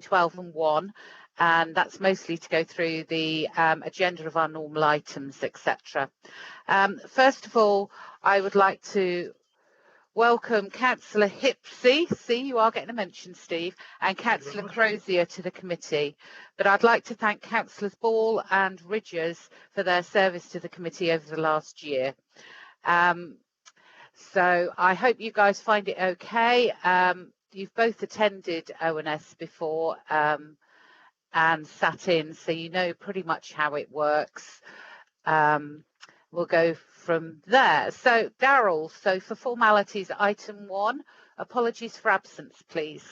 12 and 1, and that's mostly to go through the agenda of our normal items, etc. First of all, I would like to welcome Councillor Hipsey. See, you are getting a mention, Steve, and Councillor Crozier to the committee. But I'd like to thank Councillors Ball and Ridgers for their service to the committee over the last year. So I hope you guys find it okay. You've both attended ONS before and sat in, so you know pretty much how it works. We'll go from there. So Darryl, so for formalities, item 1, apologies for absence, please.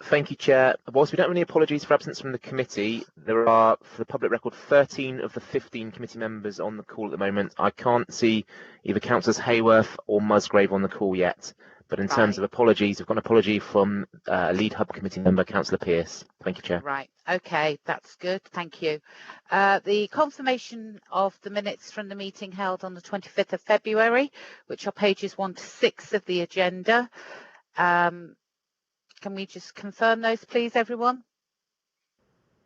Thank you, Chair. Whilst we don't have any apologies for absence from the committee, there are, for the public record, 13 of the 15 committee members on the call at the moment. I can't see either Councillors Hayworth or Musgrave on the call yet. But in terms of apologies, we've got an apology from lead hub committee member, Councillor Pearce. Thank you, Chair. Right. Okay, that's good. Thank you. The confirmation of the minutes from the meeting held on the 25th of February, which are pages 1 to 6 of the agenda. Can we just confirm those, please, everyone?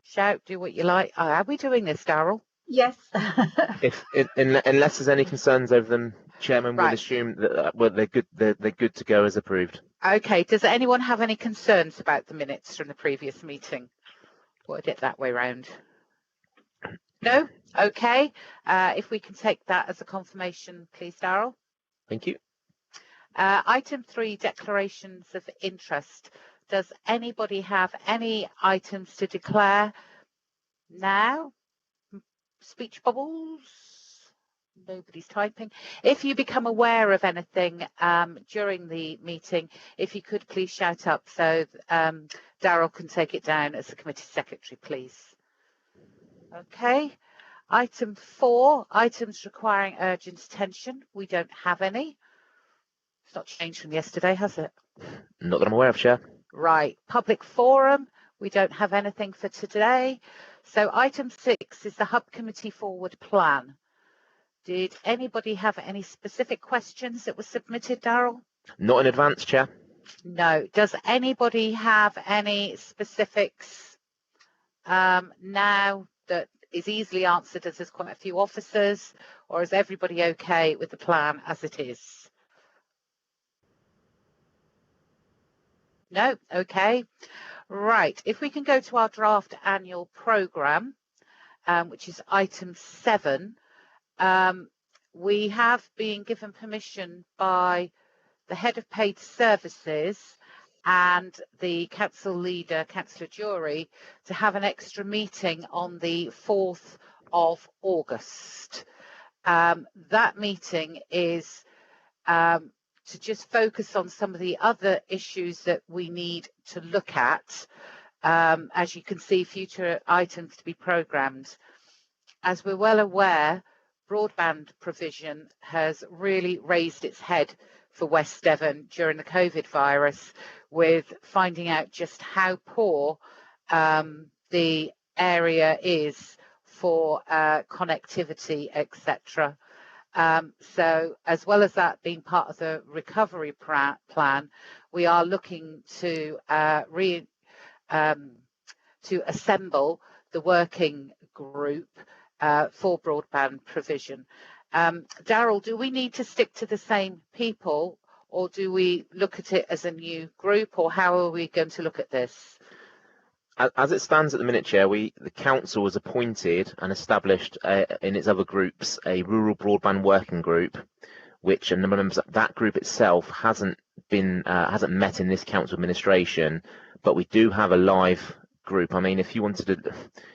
Shout, do what you like. Are we doing this, Darryl? Yes. Unless there's any concerns over them, Chairman will assume that well, they're good to go as approved. Okay. Does anyone have any concerns about the minutes from the previous meeting? Word it that way round. No? Okay. If we can take that as a confirmation, please, Darryl. Thank you. Item 3, declarations of interest. Does anybody have any items to declare now? Speech bubbles? Nobody's typing. If you become aware of anything during the meeting, if you could please shout up so Darryl can take it down as the committee secretary, please. Okay. Item 4, items requiring urgent attention. We don't have any. It's not changed from yesterday, has it? Not that I'm aware of, Chair. Right. Public forum. We don't have anything for today. So item 6 is the hub committee forward plan. Did anybody have any specific questions that were submitted, Darryl? Not in advance, Chair. No. Does anybody have any specifics now that is easily answered as there's quite a few officers, or is everybody okay with the plan as it is? No? Okay. Right. If we can go to our draft annual programme, which is item 7, we have been given permission by the head of paid services and the council leader, Councillor Jury, to have an extra meeting on the 4th of August. That meeting is to just focus on some of the other issues that we need to look at. As you can see, future items to be programmed. As we're well aware, broadband provision has really raised its head for West Devon during the COVID virus, with finding out just how poor the area is for connectivity, etc. So as well as that being part of the recovery plan, we are looking to assemble the working group for broadband provision. Darryl, do we need to stick to the same people, or do we look at it as a new group, or how are we going to look at this? As it stands at the minute, Chair, the council has appointed and established in its other groups a rural broadband working group, which a number of members that group itself hasn't met in this council administration, but we do have a live group. I mean, if you wanted to,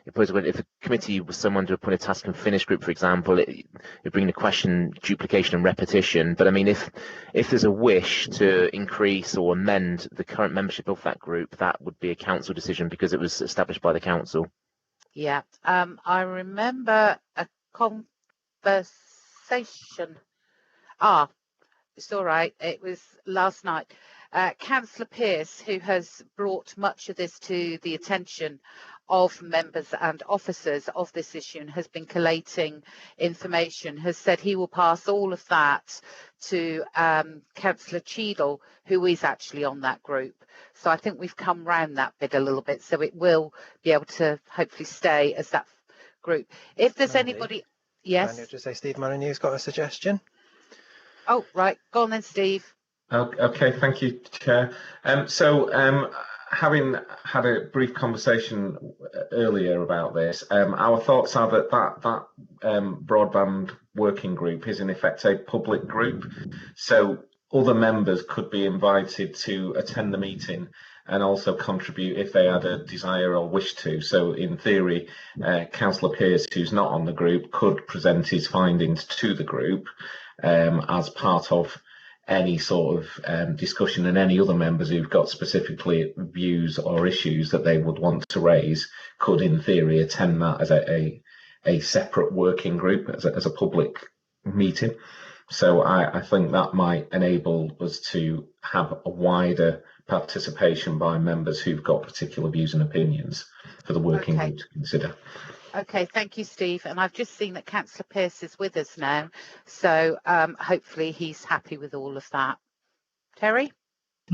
if a committee was someone to appoint a task and finish group, for example, it bring the question duplication and repetition. But I mean, if there's a wish to increase or amend the current membership of that group, that would be a council decision because it was established by the council. Yeah, I remember a conversation. It's all right. It was last night. Councillor Pearce, who has brought much of this to the attention of members and officers of this issue and has been collating information, has said he will pass all of that to Councillor Cheadle, who is actually on that group. So I think we've come round that bit a little bit, so it will be able to hopefully stay as that group. If there's anybody, yes. Can I just say Steve Molyneux's got a suggestion? Oh, right, go on then, Steve. Okay, thank you, Chair. Having had a brief conversation earlier about this, our thoughts are that broadband working group is in effect a public group, so other members could be invited to attend the meeting and also contribute if they had a desire or wish to. So in theory, Councillor Pearce, who's not on the group, could present his findings to the group as part of any sort of discussion, and any other members who've got specifically views or issues that they would want to raise could in theory attend that as a separate working group, as a public meeting. So I think that might enable us to have a wider participation by members who've got particular views and opinions for the working group to consider. Okay, thank you, Steve. And I've just seen that Councillor Pearce is with us now, so hopefully he's happy with all of that. Terry?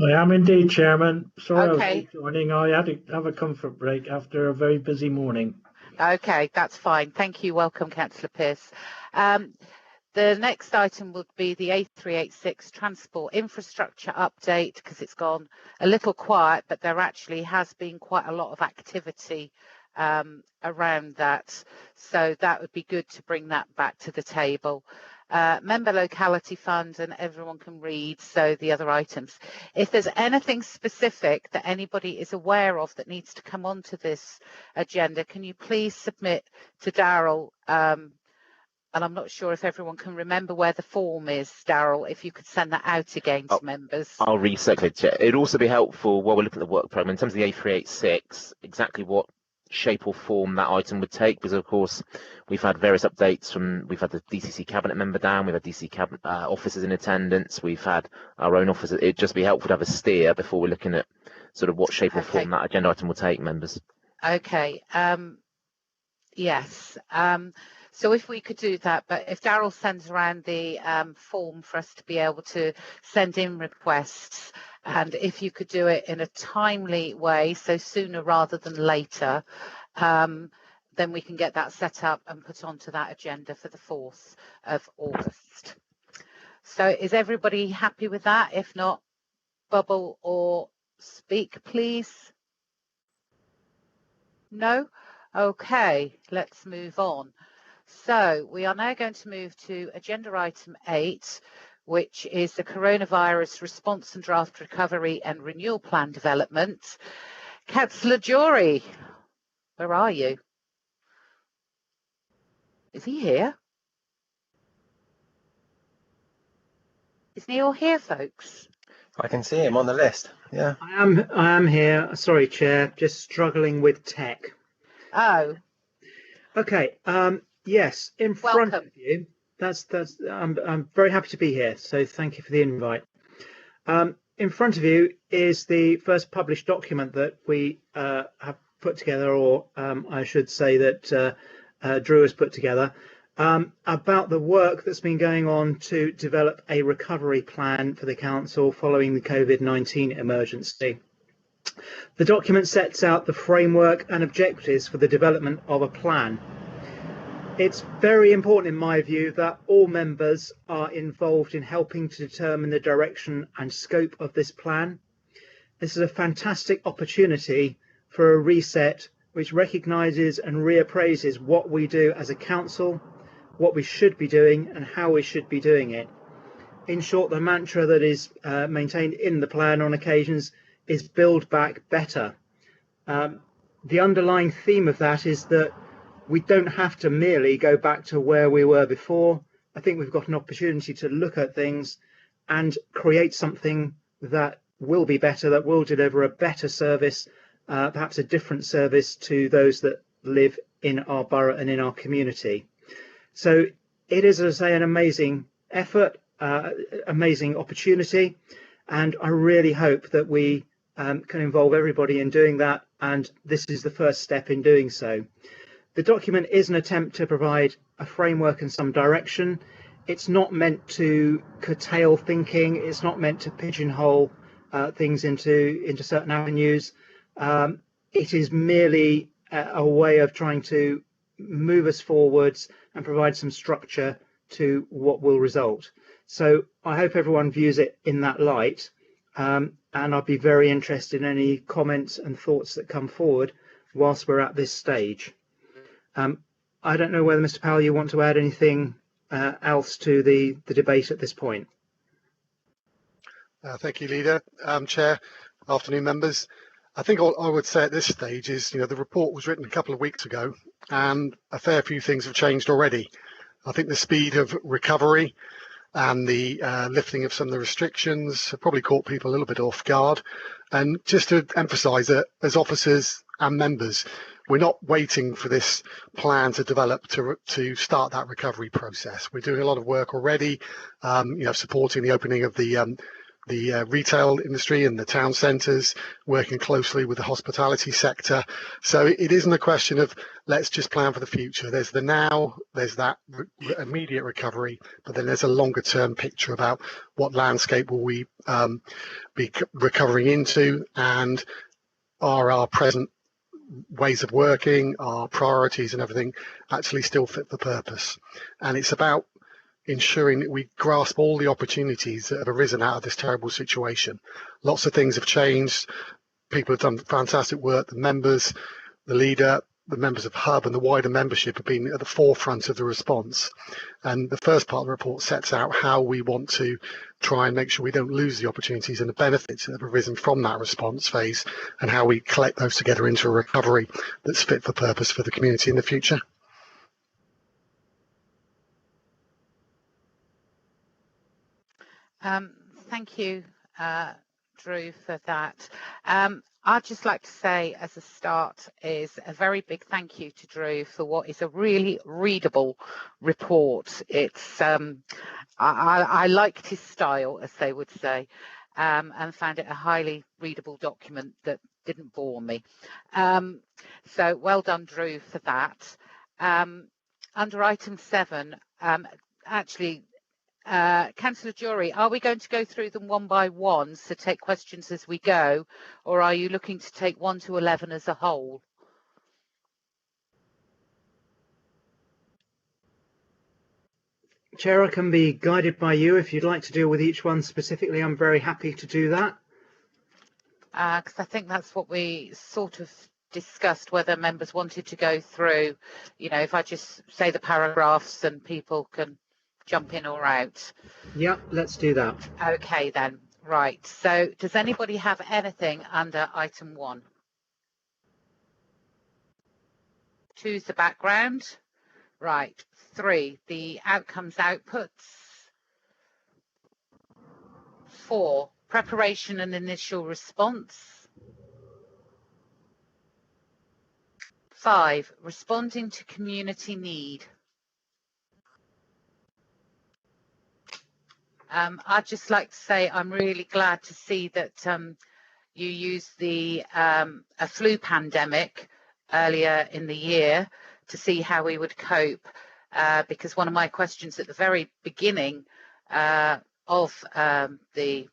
I am indeed, Chairman. Sorry Okay. I was joining. I had to have a comfort break after a very busy morning. Okay, that's fine. Thank you. Welcome, Councillor Pearce. The next item would be the A386 transport infrastructure update, because it's gone a little quiet, but there actually has been quite a lot of activity around that. So that would be good to bring that back to the table. Member locality fund, and everyone can read, so the other items. If there's anything specific that anybody is aware of that needs to come onto this agenda, can you please submit to Darryl? And I'm not sure if everyone can remember where the form is, Darryl, if you could send that out again to members. I'll recirculate it. It'd also be helpful while we're looking at the work programme, in terms of the A386, exactly what shape or form that item would take, because of course we've had various updates we've had the DCC cabinet member down, we've had DC cabinet officers in attendance, we've had our own officers. It'd just be helpful to have a steer before we're looking at sort of what shape or form that agenda item will take, members. Okay. Yes. So if we could do that, but if Darryl sends around the form for us to be able to send in requests, and if you could do it in a timely way, so sooner rather than later, then we can get that set up and put onto that agenda for the 4th of August. So is everybody happy with that? If not, bubble or speak, please. No? Okay, let's move on. So we are now going to move to agenda item 8, which is the coronavirus response and draft recovery and renewal plan development. Councillor Jory, where are you? Is he here? Is Neil here, folks? I can see him on the list. Yeah. I am here. Sorry, Chair. Just struggling with tech. Oh. Okay. Yes, in front of you. I'm very happy to be here. So thank you for the invite. In front of you is the first published document that we have put together, or I should say that Drew has put together, about the work that's been going on to develop a recovery plan for the council following the COVID-19 emergency. The document sets out the framework and objectives for the development of a plan. It's very important, in my view, that all members are involved in helping to determine the direction and scope of this plan. This is a fantastic opportunity for a reset which recognises and reappraises what we do as a council, what we should be doing and how we should be doing it. In short, the mantra that is maintained in the plan on occasions is build back better. The underlying theme of that is that we don't have to merely go back to where we were before. I think we've got an opportunity to look at things and create something that will be better, that will deliver a better service, perhaps a different service to those that live in our borough and in our community. So it is, as I say, an amazing effort, amazing opportunity. and I really hope that we can involve everybody in doing that, and this is the first step in doing so. The document is an attempt to provide a framework and some direction. It's not meant to curtail thinking. It's not meant to pigeonhole things into certain avenues. It is merely a way of trying to move us forwards and provide some structure to what will result. So I hope everyone views it in that light, and I'll be very interested in any comments and thoughts that come forward whilst we're at this stage. I don't know whether, Mr. Powell, you want to add anything else to the debate at this point. Thank you, Leader. Chair, afternoon, members. I think all I would say at this stage is, the report was written a couple of weeks ago, and a fair few things have changed already. I think the speed of recovery and the lifting of some of the restrictions have probably caught people a little bit off guard. And just to emphasise that as officers and members, we're not waiting for this plan to develop to start that recovery process. We're doing a lot of work already, supporting the opening of the retail industry and the town centres, working closely with the hospitality sector. So it isn't a question of let's just plan for the future. There's the now, there's that immediate recovery, but then there's a longer term picture about what landscape will we be recovering into, and are our present ways of working, our priorities and everything actually still fit for purpose. And it's about ensuring that we grasp all the opportunities that have arisen out of this terrible situation. Lots of things have changed. People have done fantastic work. The members, the leader, the members of Hub and the wider membership have been at the forefront of the response. And the first part of the report sets out how we want to try and make sure we don't lose the opportunities and the benefits that have arisen from that response phase, and how we collect those together into a recovery that's fit for purpose for the community in the future. Thank you, Drew, for that. I'd just like to say as a start is a very big thank you to Drew for what is a really readable report. It's I liked his style, as they would say, and found it a highly readable document that didn't bore me. So well done, Drew, for that. Under item 7, actually, Councillor Jury, are we going to go through them one by one, so take questions as we go, or are you looking to take 1 to 11 as a whole? Chair, I can be guided by you. If you'd like to deal with each one specifically, I'm very happy to do that. Because I think that's what we sort of discussed, whether members wanted to go through, if I just say the paragraphs and people can jump in or out. Yeah, let's do that. Okay then, right. So does anybody have anything under item 1? 2's the background. Right. 3, the outcomes outputs. 4, preparation and initial response. 5, responding to community need. I'd just like to say I'm really glad to see that you used a flu pandemic earlier in the year to see how we would cope, because one of my questions at the very beginning of the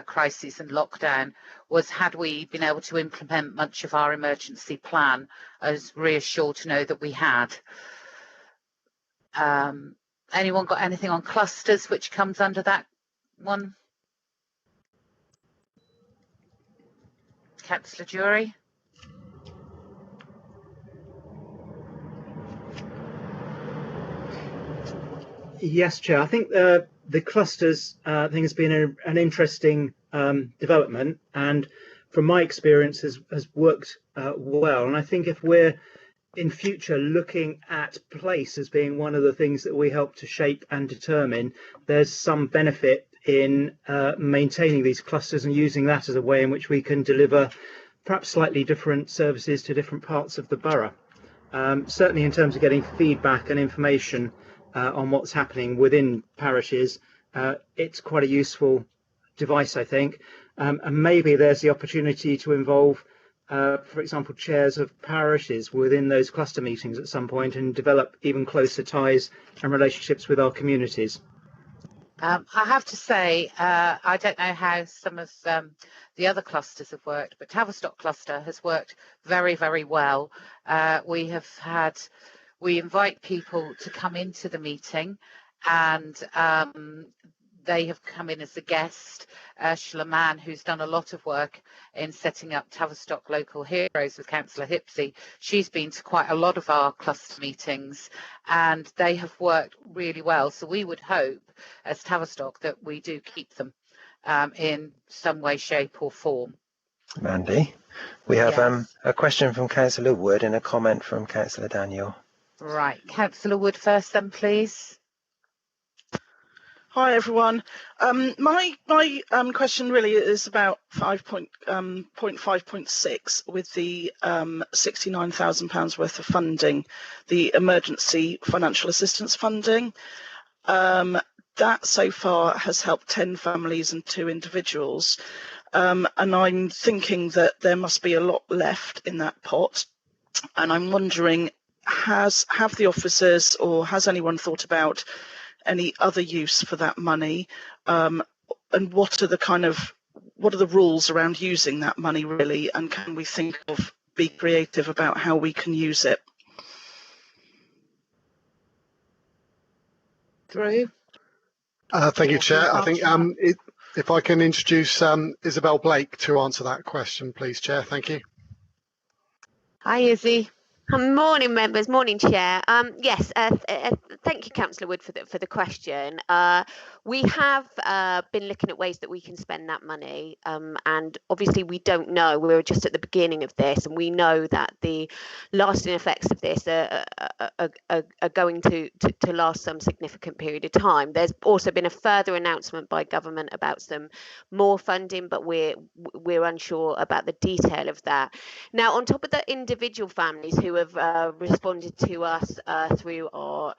crisis and lockdown was, had we been able to implement much of our emergency plan? I was reassured to know that we had. Anyone got anything on clusters, which comes under that one? Councillor Jury? Yes, Chair. I think the clusters thing has been an interesting development, and from my experience has worked well. And I think if we're in future looking at place as being one of the things that we help to shape and determine, there's some benefit in maintaining these clusters and using that as a way in which we can deliver perhaps slightly different services to different parts of the borough. Certainly in terms of getting feedback and information on what's happening within parishes, it's quite a useful device, I think, and maybe there's the opportunity to involve, for example, chairs of parishes within those cluster meetings at some point and develop even closer ties and relationships with our communities. I have to say, I don't know how some of the other clusters have worked, but Tavistock cluster has worked very, very well. We invite people to come into the meeting, and they have come in as a guest. Ursula Mann, who's done a lot of work in setting up Tavistock Local Heroes with Councillor Hipsey, she's been to quite a lot of our cluster meetings, and they have worked really well. So we would hope, as Tavistock, that we do keep them in some way, shape or form. Mandy, we have a question from Councillor Wood and a comment from Councillor Daniel. Right, Councillor Wood first then, please. Hi everyone. My question really is about 5.6 with the £69,000 worth of funding, the emergency financial assistance funding. That so far has helped 10 families and 2 individuals, and I'm thinking that there must be a lot left in that pot, and I'm wondering, have the officers or has anyone thought about any other use for that money, and what are the rules around using that money really, and can we be creative about how we can use it? Drew? Thank you, Chair. I think if I can introduce Isabel Blake to answer that question, please, Chair. Thank you. Hi, Izzy. Morning, members. Morning, Chair. Yes, thank you, Councillor Wood, for the question. We have been looking at ways that we can spend that money, and obviously we don't know. We're just at the beginning of this, and we know that the lasting effects of this are going to last some significant period of time. There's also been a further announcement by government about some more funding, but we're unsure about the detail of that. Now, on top of the individual families who have responded to us through our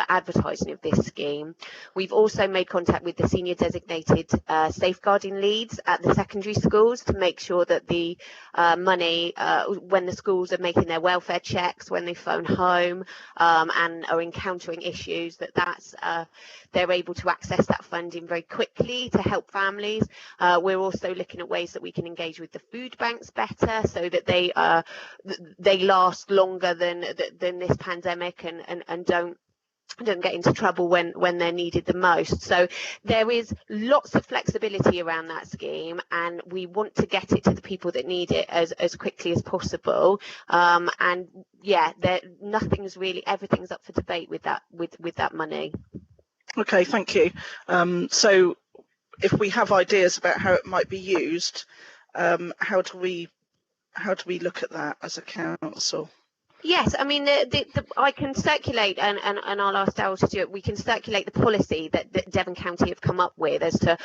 advertising of this scheme, we've also made contact with the senior designated safeguarding leads at the secondary schools to make sure that the money, when the schools are making their welfare checks, when they phone home and are encountering issues, they're able to access that funding very quickly to help families. We're also looking at ways that we can engage with the food banks better, so that they last longer than this pandemic and don't get into trouble when they're needed the most. So there is lots of flexibility around that scheme, and we want to get it to the people that need it as quickly as possible. And yeah, everything's up for debate with that money. Okay, thank you. So if we have ideas about how it might be used, how do we look at that as a council? Yes, I mean, I can circulate, and I'll ask Darryl to do it. We can circulate the policy that Devon County have come up with as to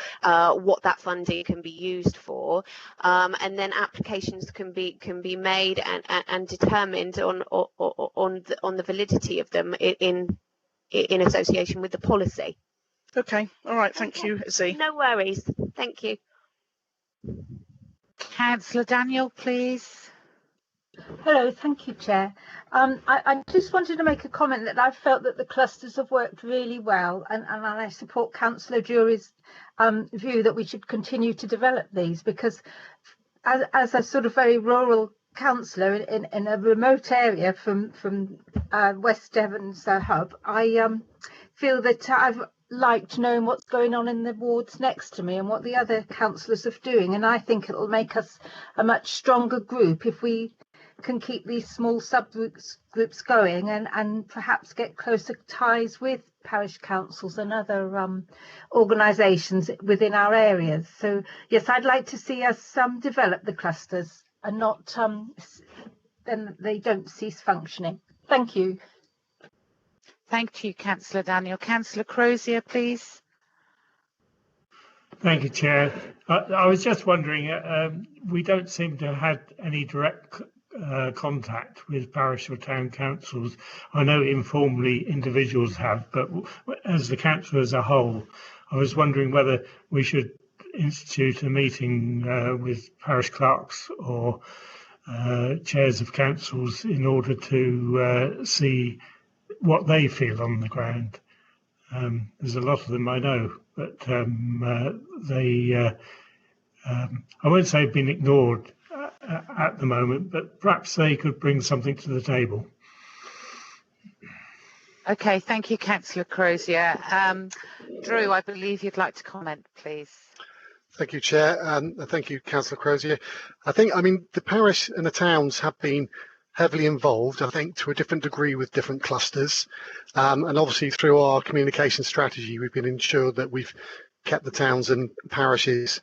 what that funding can be used for, and then applications can be made and determined on the validity of them in association with the policy. Okay, all right, thank you, Izzy. No worries, thank you. Councillor Daniel, please. Hello, thank you, Chair. I just wanted to make a comment that I felt that the clusters have worked really well, and I support Councillor Jury's view that we should continue to develop these, because as a sort of very rural councillor in a remote area from West Devon's hub, I feel that I've liked knowing what's going on in the wards next to me and what the other councillors are doing, and I think it'll make us a much stronger group if we can keep these small subgroups going and perhaps get closer ties with parish councils and other organisations within our areas. So yes, I'd like to see us develop the clusters and not then they don't cease functioning. Thank you. Thank you, Councillor Daniel. Councillor Crozier, please. Thank you, Chair. I was just wondering, we don't seem to have had any direct contact with parish or town councils. I know informally individuals have, but as the council as a whole, I was wondering whether we should institute a meeting with parish clerks or chairs of councils in order to see what they feel on the ground. There's a lot of them I know, but I won't say been ignored at the moment, but perhaps they could bring something to the table. Okay, thank you, Councillor Crozier. Drew, I believe you'd like to comment, please. Thank you, Chair, and thank you, Councillor Crozier. I mean, the parish and the towns have been heavily involved, I think, to a different degree with different clusters. And obviously through our communication strategy, we've been ensured that we've kept the towns and parishes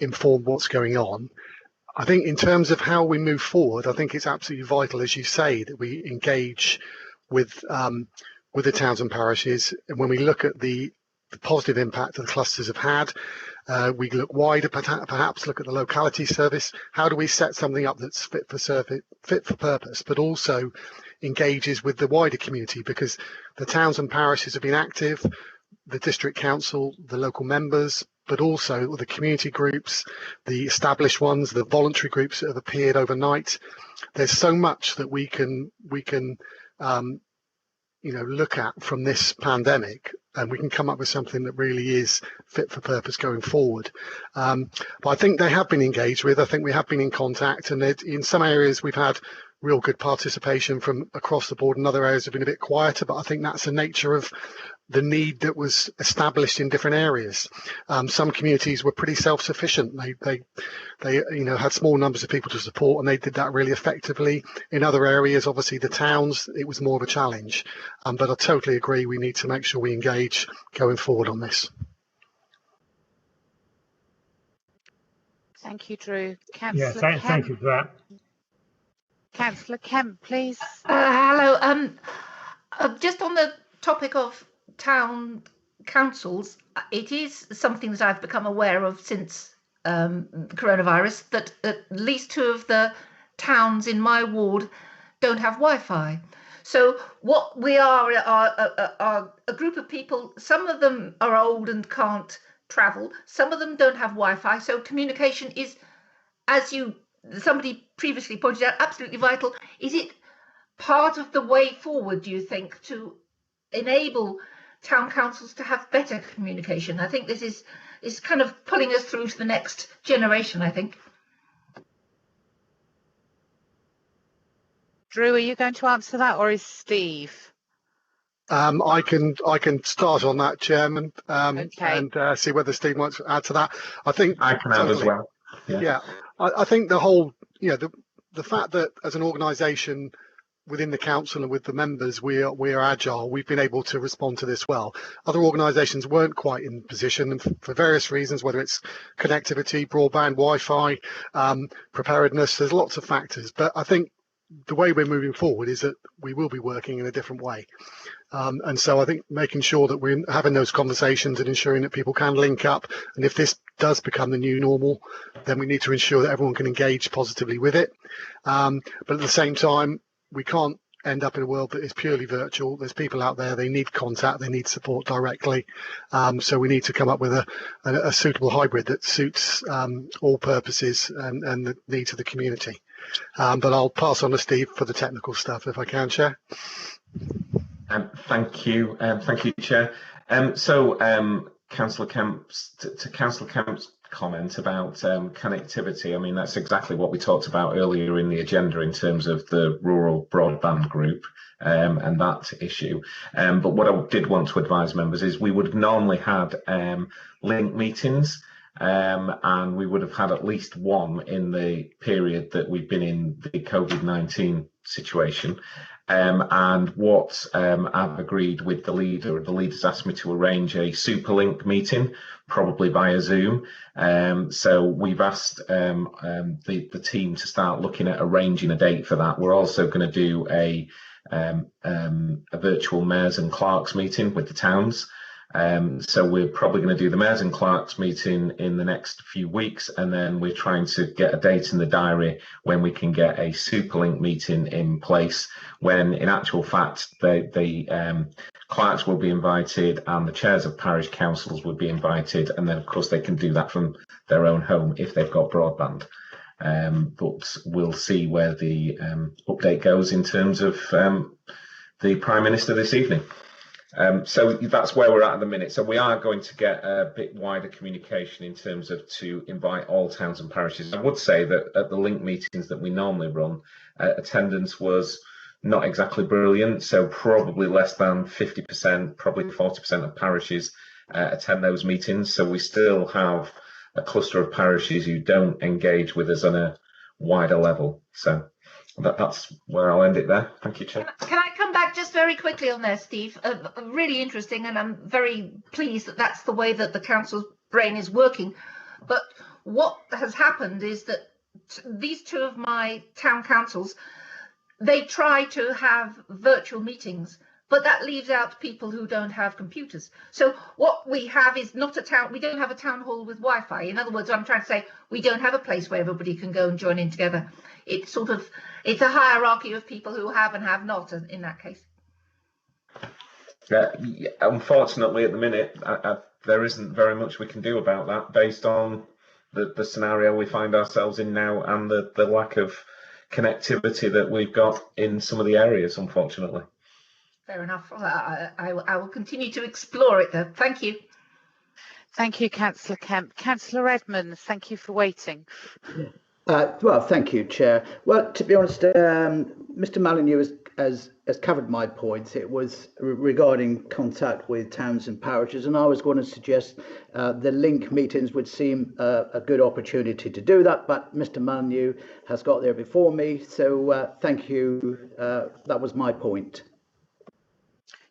informed what's going on. I think in terms of how we move forward, I think it's absolutely vital, as you say, that we engage with the towns and parishes. And when we look at the positive impact that the clusters have had, we look wider, perhaps look at the locality service. How do we set something up that's fit for purpose, but also engages with the wider community? Because the towns and parishes have been active, the district council, the local members, but also the community groups, the established ones, the voluntary groups that have appeared overnight. There's so much that we can look at from this pandemic, and we can come up with something that really is fit for purpose going forward. But I think they have been engaged with. I think we have been in contact, and in some areas we've had real good participation from across the board, and other areas have been a bit quieter. But I think that's the nature of the need that was established in different areas. Some communities were pretty self-sufficient. They had small numbers of people to support, and they did that really effectively. In other areas, obviously the towns, it was more of a challenge. But I totally agree, we need to make sure we engage going forward on this. Thank you, Drew. Yeah, thank you for that. Councillor Kemp, please. Hello. Just on the topic of town councils, it is something that I've become aware of since coronavirus, that at least 2 of the towns in my ward don't have Wi-Fi. So what we are a group of people. Some of them are old and can't travel. Some of them don't have Wi-Fi. So communication is, as somebody previously pointed out, absolutely vital. Is it part of the way forward, do you think, to enable town councils to have better communication? I think this is kind of pulling us through to the next generation, I think. Drew, are you going to answer that, or is Steve? I can start on that, Chairman, okay. And see whether Steve wants to add to that. I think I can add as well. Yeah, I think the whole, the fact that as an organisation within the council and with the members, we are agile. We've been able to respond to this well. Other organisations weren't quite in position, and for various reasons, whether it's connectivity, broadband, Wi-Fi, preparedness. There's lots of factors, but I think the way we're moving forward is that we will be working in a different way. And so I think making sure that we're having those conversations and ensuring that people can link up. And if this does become the new normal, then we need to ensure that everyone can engage positively with it. But at the same time, we can't end up in a world that is purely virtual. There's people out there, they need contact, they need support directly. So we need to come up with a suitable hybrid that suits all purposes and the needs of the community. But I'll pass on to Steve for the technical stuff if I can, Chair. Thank you, Chair. Councillor Kemp's comment about connectivity, I mean, that's exactly what we talked about earlier in the agenda in terms of the rural broadband group and that issue. But what I did want to advise members is we would have normally had link meetings, and we would have had at least one in the period that we've been in the COVID-19 situation. And what I've agreed with the leader's asked me to arrange a superlink meeting, probably via Zoom. So we've asked the team to start looking at arranging a date for that. We're also going to do a virtual mayors and clerks meeting with the towns. So we're probably going to do the mayors and clerks meeting in the next few weeks, and then we're trying to get a date in the diary when we can get a Superlink meeting in place, when in actual fact the clerks will be invited and the chairs of parish councils would be invited, and then of course they can do that from their own home if they've got broadband. But we'll see where the update goes in terms of the Prime Minister this evening. So that's where we're at the minute. So we are going to get a bit wider communication in terms of to invite all towns and parishes. I would say that at the link meetings that we normally run, attendance was not exactly brilliant. So probably less than 50%, probably 40% of parishes attend those meetings. So we still have a cluster of parishes who don't engage with us on a wider level. So that's where I'll end it there. Thank you, Chair. Can I come back just very quickly on there, Steve? Really interesting, and I'm very pleased that that's the way that the council's brain is working. But what has happened is that these two of my town councils, they try to have virtual meetings, but that leaves out people who don't have computers. So what we have is not a town, we don't have a town hall with Wi-Fi. In other words, I'm trying to say we don't have a place where everybody can go and join in together. It's sort of, it's a hierarchy of people who have and have not in that case. Unfortunately, at the minute, there isn't very much we can do about that based on the scenario we find ourselves in now and the lack of connectivity that we've got in some of the areas, unfortunately. Fair enough. I will continue to explore it, though. Thank you. Thank you, Councillor Kemp. Councillor Edmonds, thank you for waiting. Well, thank you, Chair. Well, to be honest, Mr. Molyneux has covered my points. It was regarding contact with towns and parishes, and I was going to suggest the link meetings would seem a good opportunity to do that, but Mr. Molyneux has got there before me, so thank you. That was my point.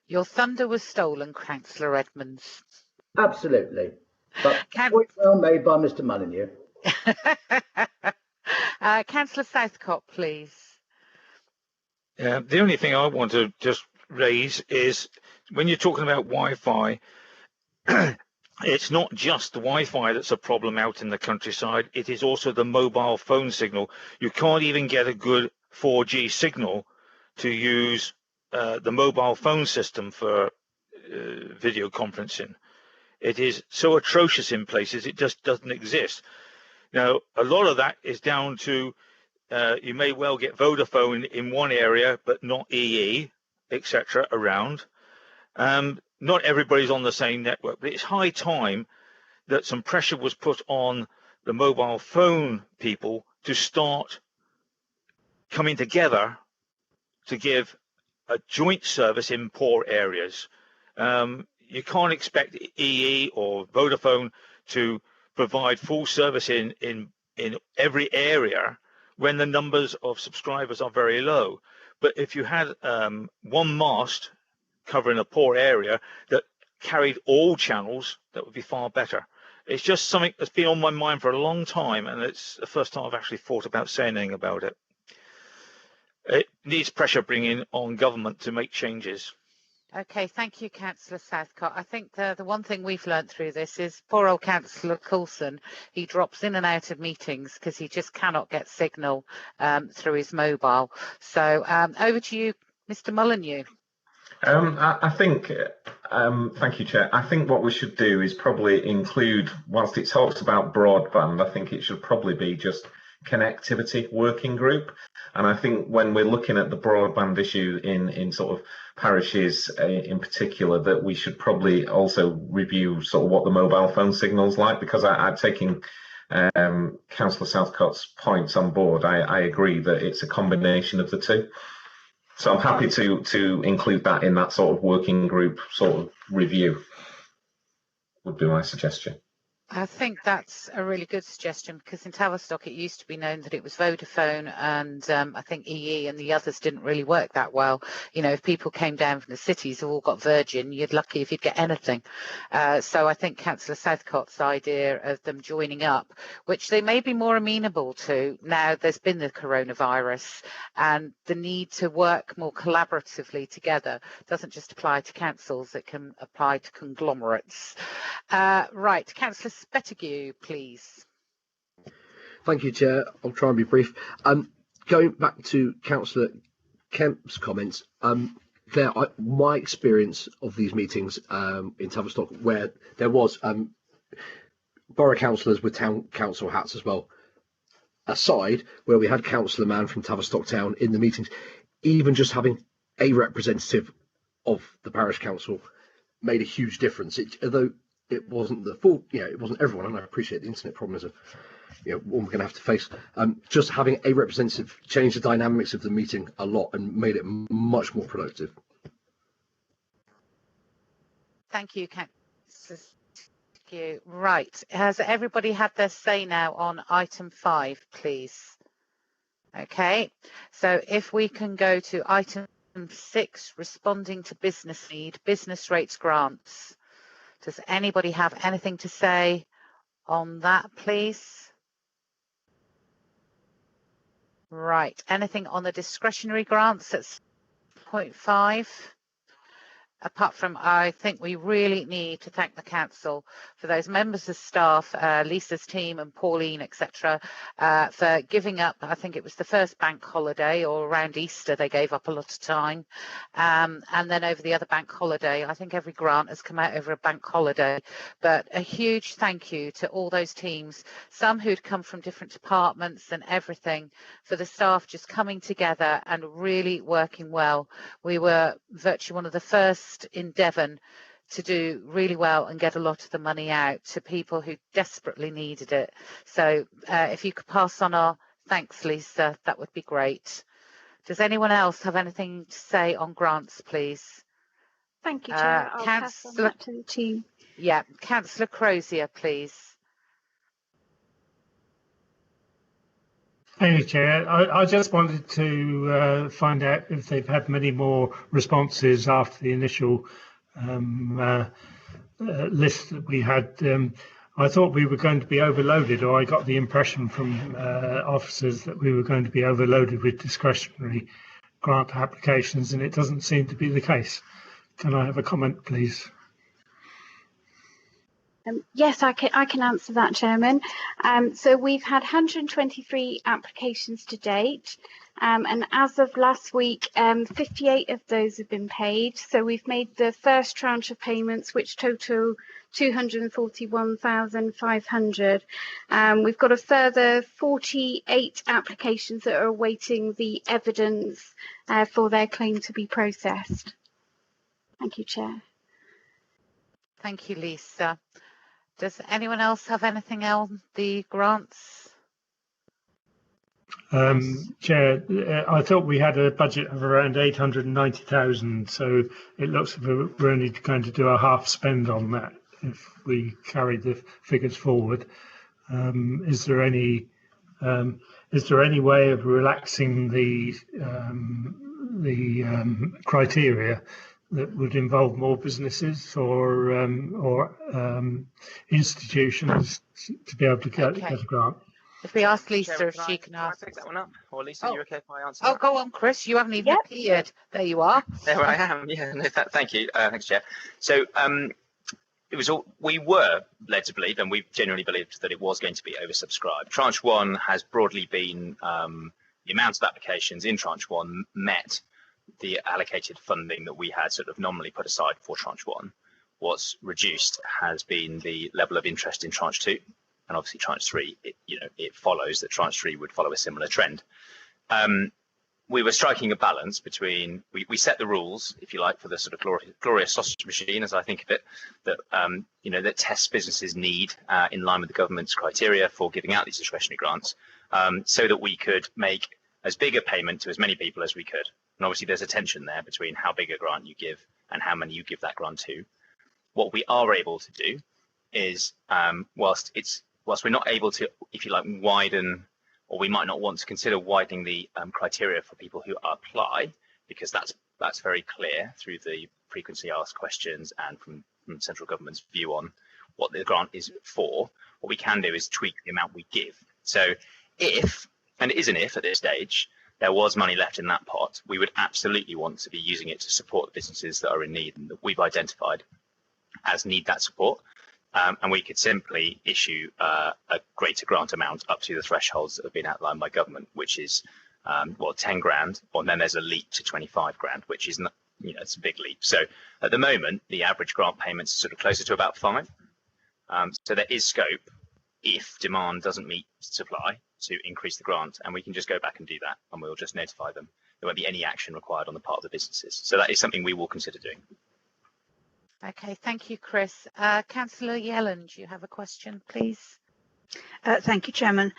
Your thunder was stolen, Councillor Edmonds. Absolutely. But point well made by Mr. Molyneux. Councillor Southcott, please. The only thing I want to just raise is when you're talking about Wi-Fi, it's not just the Wi-Fi that's a problem out in the countryside. It is also the mobile phone signal. You can't even get a good 4G signal to use the mobile phone system for video conferencing. It is so atrocious in places, it just doesn't exist. Now, a lot of that is down to you may well get Vodafone in one area, but not EE, etc. around. Not everybody's on the same network, but it's high time that some pressure was put on the mobile phone people to start coming together to give a joint service in poor areas. You can't expect EE or Vodafone to provide full service in every area when the numbers of subscribers are very low. But if you had one mast covering a poor area that carried all channels, that would be far better. It's just something that's been on my mind for a long time, and it's the first time I've actually thought about saying anything about it. It needs pressure bringing on government to make changes. Okay, thank you, Councillor Southcott. I think the one thing we've learnt through this is poor old Councillor Coulson, he drops in and out of meetings because he just cannot get signal through his mobile. So over to you, Mr. Molyneux. I think, thank you, Chair. I think what we should do is probably include, whilst it talks about broadband, I think it should probably be just connectivity working group. And I think when we're looking at the broadband issue in sort of parishes in particular, that we should probably also review sort of what the mobile phone signal's like, because I'm taking Councillor Southcott's points on board. I agree that it's a combination of the two. So I'm happy to include that in that sort of working group sort of review, would be my suggestion. I think that's a really good suggestion, because in Tavistock it used to be known that it was Vodafone, and I think EE and the others didn't really work that well. You know, if people came down from the cities who all got Virgin, you're lucky if you'd get anything. So I think Councillor Southcott's idea of them joining up, which they may be more amenable to now there's been the coronavirus, and the need to work more collaboratively together doesn't just apply to councils, it can apply to conglomerates. Right, Councillor Spettigue, please. Thank you, Chair. I'll try and be brief. Going back to Councillor Kemp's comments, my experience of these meetings in Tavistock, where there was borough councillors with town council hats as well, aside, where we had Councillor Mann from Tavistock Town in the meetings, even just having a representative of the parish council made a huge difference. Although it wasn't the full, it wasn't everyone, and I appreciate the internet problem is one we're going to have to face. Just having a representative changed the dynamics of the meeting a lot and made it much more productive. Thank you, Councillor. Right, has everybody had their say now on item 5, please? Okay, so if we can go to item 6, responding to business need, business rates grants. Does anybody have anything to say on that, please? Right, anything on the discretionary grants at 0.5? Apart from, I think we really need to thank the council for those members of staff, Lisa's team and Pauline, etc., for giving up. I think it was the first bank holiday, or around Easter they gave up a lot of time, and then over the other bank holiday. I think every grant has come out over a bank holiday, but a huge thank you to all those teams, some who'd come from different departments and everything, for the staff just coming together and really working well. We were virtually one of the first in Devon to do really well and get a lot of the money out to people who desperately needed it. So if you could pass on our thanks, Lisa, that would be great. Does anyone else have anything to say on grants, please? Thank you, Chair. I'll pass on that to the team. Yeah, Councillor Crozier, please. Thank you, Chair. I just wanted to find out if they've had many more responses after the initial list that we had. I thought we were going to be overloaded, or I got the impression from officers that we were going to be overloaded with discretionary grant applications, and it doesn't seem to be the case. Can I have a comment, please? Yes, I can answer that, Chairman. So we've had 123 applications to date, and as of last week, 58 of those have been paid. So we've made the first tranche of payments, which total 241,500. We've got a further 48 applications that are awaiting the evidence for their claim to be processed. Thank you, Chair. Thank you, Lisa. Does anyone else have anything on the grants? Chair, I thought we had a budget of around 890,000, so it looks like we're only going to do a half spend on that if we carry the figures forward. Is there any way of relaxing the criteria that would involve more businesses or institutions to be able to get a grant? If we ask Lisa if she can answer. Can I pick that one up? Or Lisa, are you okay if I answer that? Go on, Chris. You haven't even appeared. There you are. There I am. Yeah, no, thank you. Thanks, Chair. So it was all, we were led to believe, and we genuinely believed that it was going to be oversubscribed. Tranche 1 has broadly been, the amount of applications in Tranche 1 met the allocated funding that we had sort of nominally put aside for Tranche 1. What's reduced has been the level of interest in Tranche 2, and obviously Tranche 3. It follows that Tranche 3 would follow a similar trend. We were striking a balance between we set the rules, if you like, for the sort of glorious sausage machine, as I think of it, that that tests businesses' need in line with the government's criteria for giving out these discretionary grants, so that we could make as big a payment to as many people as we could. And obviously there's a tension there between how big a grant you give and how many you give that grant to. What we are able to do is whilst we're not able to, if you like, widen, or we might not want to consider widening the criteria for people who apply, because that's very clear through the frequently asked questions and from central government's view on what the grant is for. What we can do is tweak the amount we give. So if, and it is an if at this stage, there was money left in that pot, we would absolutely want to be using it to support the businesses that are in need and that we've identified as need that support. And we could simply issue a greater grant amount up to the thresholds that have been outlined by government, which is 10 grand, and then there's a leap to 25 grand, which is not, it's a big leap. So at the moment, the average grant payments are sort of closer to about 5. So there is scope, if demand doesn't meet supply, to increase the grant, and we can just go back and do that, and we'll just notify them. There won't be any action required on the part of the businesses. So that is something we will consider doing. Okay, thank you, Chris. Councillor Yellen, do you have a question, please? Thank you, Chairman.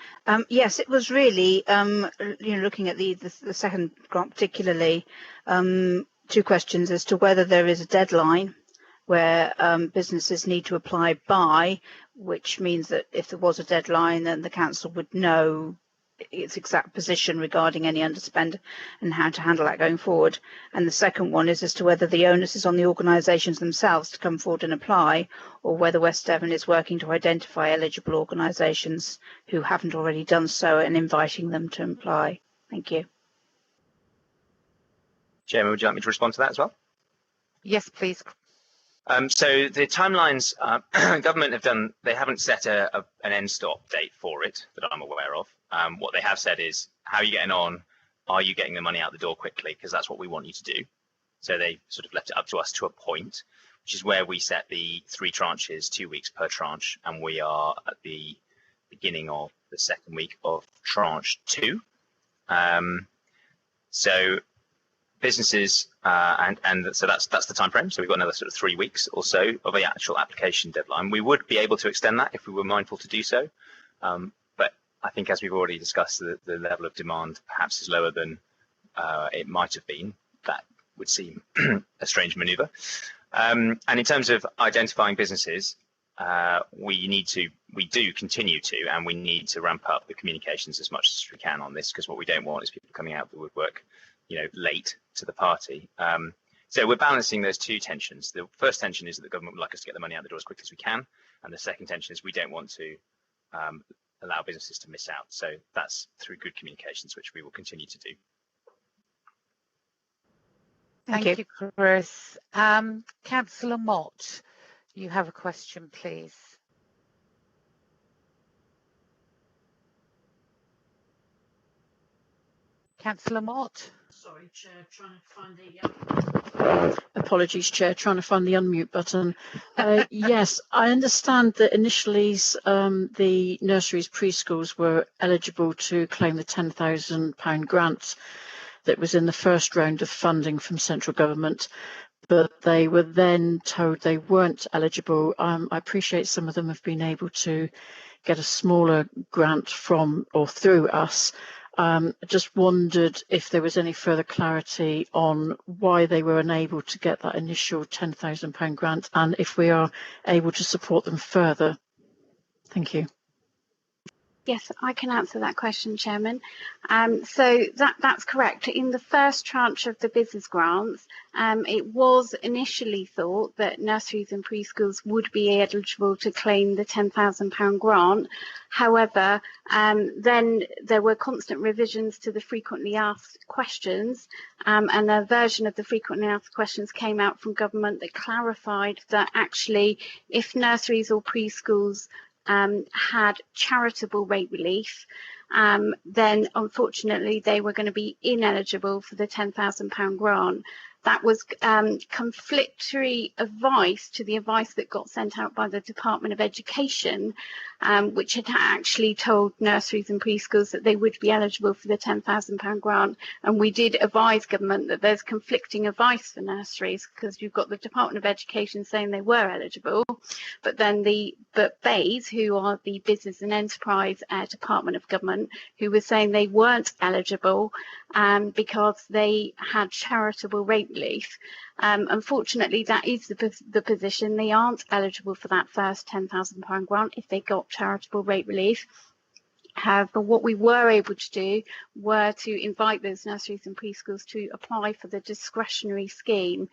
Yes, it was really, looking at the second grant particularly, 2 questions as to whether there is a deadline where businesses need to apply by, which means that if there was a deadline, then the council would know its exact position regarding any underspend and how to handle that going forward. And the second one is as to whether the onus is on the organisations themselves to come forward and apply, or whether West Devon is working to identify eligible organisations who haven't already done so and inviting them to apply. Thank you. Chairman, would you like me to respond to that as well? Yes, please. So the timelines, government have done, they haven't set an end stop date for it that I'm aware of. What they have said is, how are you getting on? Are you getting the money out the door quickly? Because that's what we want you to do. So they sort of left it up to us to a point, which is where we set the 3 tranches, 2 weeks per tranche, and we are at the beginning of the second week of tranche 2. So businesses and so that's the time frame. So we've got another sort of 3 weeks or so of the actual application deadline. We would be able to extend that if we were mindful to do so, but I think, as we've already discussed, the level of demand perhaps is lower than it might have been. That would seem a strange manoeuvre. And in terms of identifying businesses, we do continue to, and we need to ramp up the communications as much as we can on this, because what we don't want is people coming out of the woodwork late to the party. So we're balancing those 2 tensions. The first tension is that the government would like us to get the money out the door as quickly as we can, and the second tension is we don't want to allow businesses to miss out. So that's through good communications, which we will continue to do. Thank you, Chris. Councillor Mott, you have a question, please. Councillor Mott. Sorry, Chair, trying to find the... Apologies, Chair, trying to find the unmute button. Yes, I understand that initially the nurseries, preschools were eligible to claim the £10,000 grant that was in the first round of funding from central government, but they were then told they weren't eligible. I appreciate some of them have been able to get a smaller grant from or through us. Just wondered if there was any further clarity on why they were unable to get that initial £10,000 grant, and if we are able to support them further. Thank you. Yes, I can answer that question, Chairman. So that's correct. In the first tranche of the business grants, it was initially thought that nurseries and preschools would be eligible to claim the £10,000 grant. However, then there were constant revisions to the frequently asked questions, and a version of the frequently asked questions came out from government that clarified that actually, if nurseries or preschools had charitable rate relief, then unfortunately they were going to be ineligible for the £10,000 grant. That was conflictory advice to the advice that got sent out by the Department of Education, which had actually told nurseries and preschools that they would be eligible for the £10,000 grant. And we did advise government that there's conflicting advice for nurseries, because you've got the Department of Education saying they were eligible, but then but BEIS, who are the Business and Enterprise Department of Government, who was saying they weren't eligible. because they had charitable rate relief. Unfortunately, that is the position. They aren't eligible for that first £10,000 grant if they got charitable rate relief. However, what we were able to do were to invite those nurseries and preschools to apply for the discretionary scheme.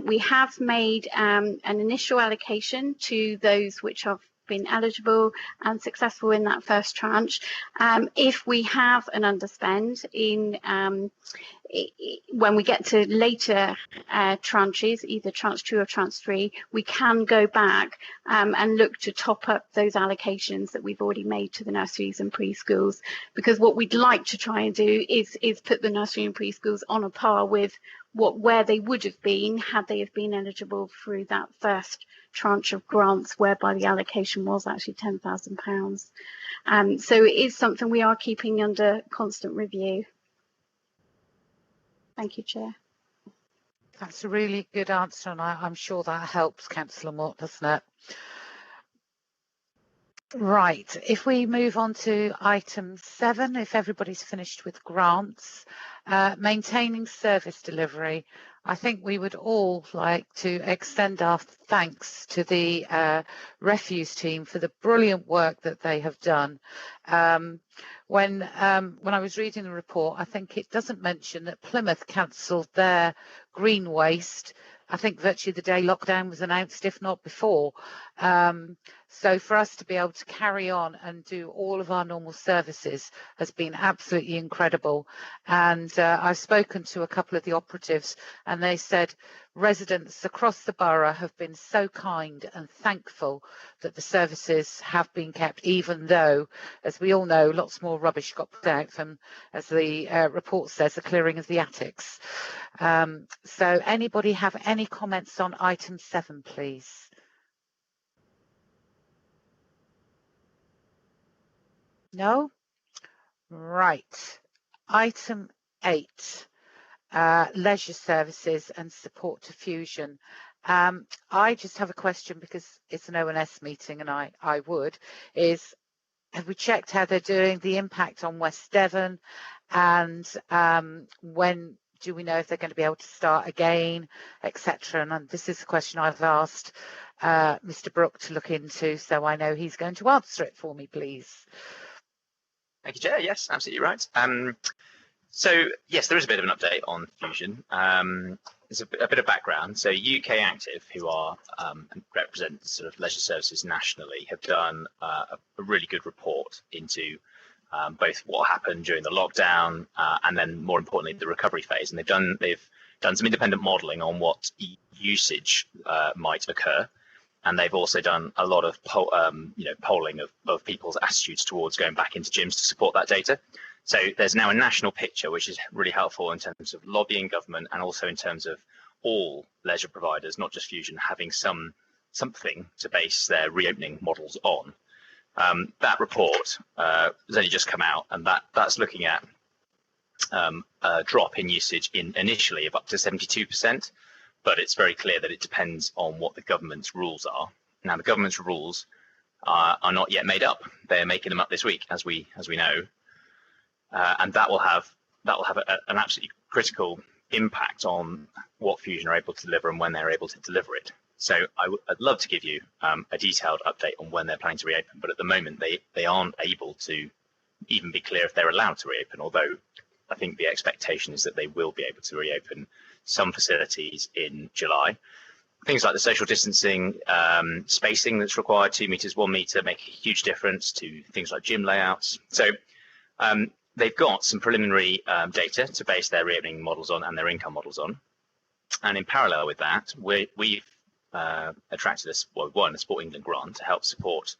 We have made an initial allocation to those which have been eligible and successful in that first tranche. If we have an underspend in when we get to later tranches, either tranche 2 or tranche 3, we can go back and look to top up those allocations that we've already made to the nurseries and preschools, because what we'd like to try and do is put the nursery and preschools on a par with where they would have been had they have been eligible through that first tranche of grants, whereby the allocation was actually £10,000. So it is something we are keeping under constant review. Thank you, Chair. That's a really good answer, and I'm sure that helps, Councillor Mott, doesn't it? Right, if we move on to item 7, if everybody's finished with grants, maintaining service delivery. I think we would all like to extend our thanks to the refuse team for the brilliant work that they have done. When I was reading the report, I think it doesn't mention that Plymouth cancelled their green waste. I think virtually the day lockdown was announced, if not before. So for us to be able to carry on and do all of our normal services has been absolutely incredible. And I've spoken to a couple of the operatives, and they said residents across the borough have been so kind and thankful that the services have been kept, even though, as we all know, lots more rubbish got put out from, as the report says, the clearing of the attics. So anybody have any comments on item 7, please? No? Right. Item 8, leisure services and support to Fusion. I just have a question because it's an ONS meeting, and I would, have we checked how they're doing, the impact on West Devon, and when do we know if they're going to be able to start again, etc. And this is a question I've asked Mr. Brooke to look into, so I know he's going to answer it for me, please. Thank you, Chair. Yes, absolutely right. So yes, there is a bit of an update on Fusion. There's a bit of background. So UK Active, who are represent sort of leisure services nationally, have done a really good report into both what happened during the lockdown and then, more importantly, the recovery phase. And they've done some independent modelling on what usage might occur. And they've also done a lot of polling of people's attitudes towards going back into gyms to support that data. So there's now a national picture, which is really helpful in terms of lobbying government and also in terms of all leisure providers, not just Fusion, having something to base their reopening models on. That report has only just come out, and that's looking at a drop in usage initially of up to 72%. But it's very clear that it depends on what the government's rules are. Now, the government's rules are not yet made up. They're making them up this week, as we know, and that will have an absolutely critical impact on what Fusion are able to deliver and when they're able to deliver it. So I'd love to give you a detailed update on when they're planning to reopen, but at the moment they aren't able to even be clear if they're allowed to reopen, although I think the expectation is that they will be able to reopen some facilities in July. Things like the social distancing, spacing that's required, 2 meters, 1 meter, make a huge difference to things like gym layouts. So they've got some preliminary data to base their reopening models on and their income models on. And in parallel with that, we've attracted a Sport England grant to help support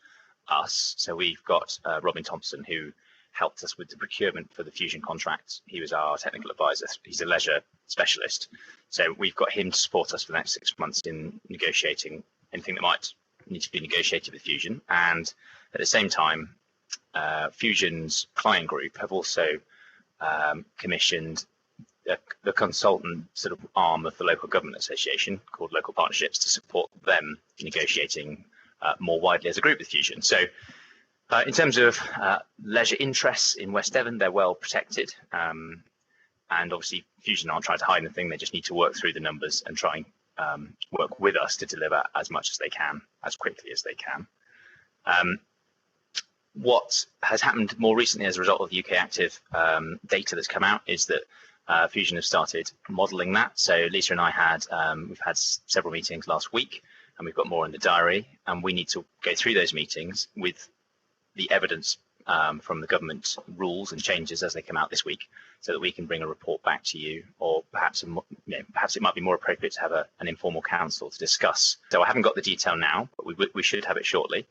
us. So we've got Robin Thompson, who helped us with the procurement for the Fusion contract. He was our technical advisor. He's a leisure specialist. So we've got him to support us for the next 6 months in negotiating anything that might need to be negotiated with Fusion. And at the same time, Fusion's client group have also commissioned the consultant sort of arm of the local government association called Local Partnerships to support them negotiating more widely as a group with Fusion. So in terms of leisure interests in West Devon, they're well protected. And obviously, Fusion aren't trying to hide anything. They just need to work through the numbers and try and work with us to deliver as much as they can, as quickly as they can. What has happened more recently as a result of the UK Active data that's come out is that Fusion have started modelling that. So Lisa and I we've had several meetings last week, and we've got more in the diary, and we need to go through those meetings with the evidence from the government rules and changes as they come out this week, so that we can bring a report back to you, or perhaps perhaps it might be more appropriate to have an informal council to discuss. So I haven't got the detail now, but we should have it shortly,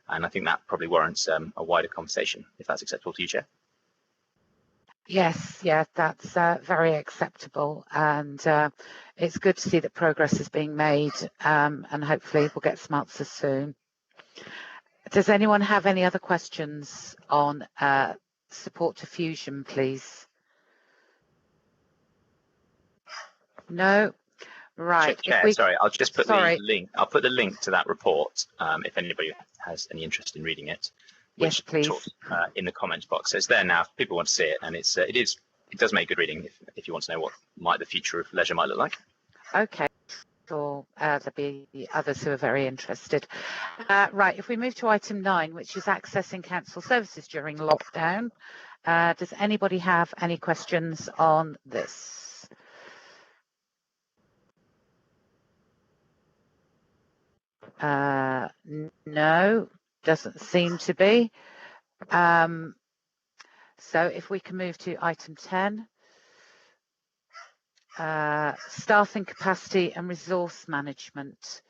and I think that probably warrants a wider conversation, if that's acceptable to you, Chair. Yes, yeah, that's very acceptable, and it's good to see that progress is being made, and hopefully we'll get some answers soon. Does anyone have any other questions on support to Fusion, please? No? Right. Chair, sorry, I'll just put the link. I'll put the link to that report if anybody has any interest in reading it. Yes, please. In the comments box. So it's there now if people want to see it, and it does make good reading if you want to know what the future of leisure might look like. Okay. Or there'll be others who are very interested. Right, if we move to item 9, which is accessing council services during lockdown, does anybody have any questions on this? No, doesn't seem to be. So if we can move to item 10. Staffing capacity and resource management.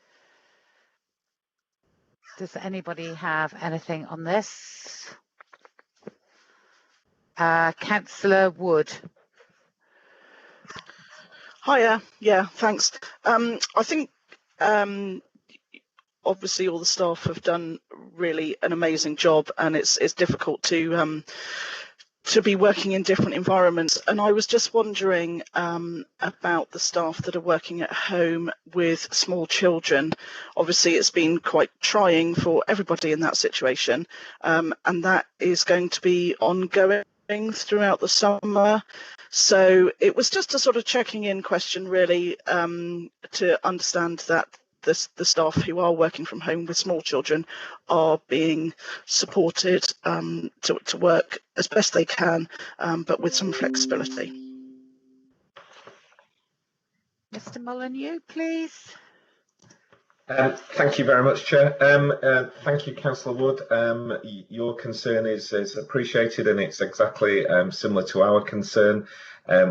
Does anybody have anything on this? Councillor Wood. Hiya. Yeah, thanks. I think obviously all the staff have done really an amazing job, and it's difficult to be working in different environments. And I was just wondering about the staff that are working at home with small children. Obviously, it's been quite trying for everybody in that situation, and that is going to be ongoing throughout the summer. So it was just a sort of checking in question, really, to understand that the staff who are working from home with small children are being supported to work as best they can, but with some flexibility. Mr. Molyneux, please. Thank you very much, Chair. Thank you, Councillor Wood. Your concern is appreciated, and it's exactly similar to our concern.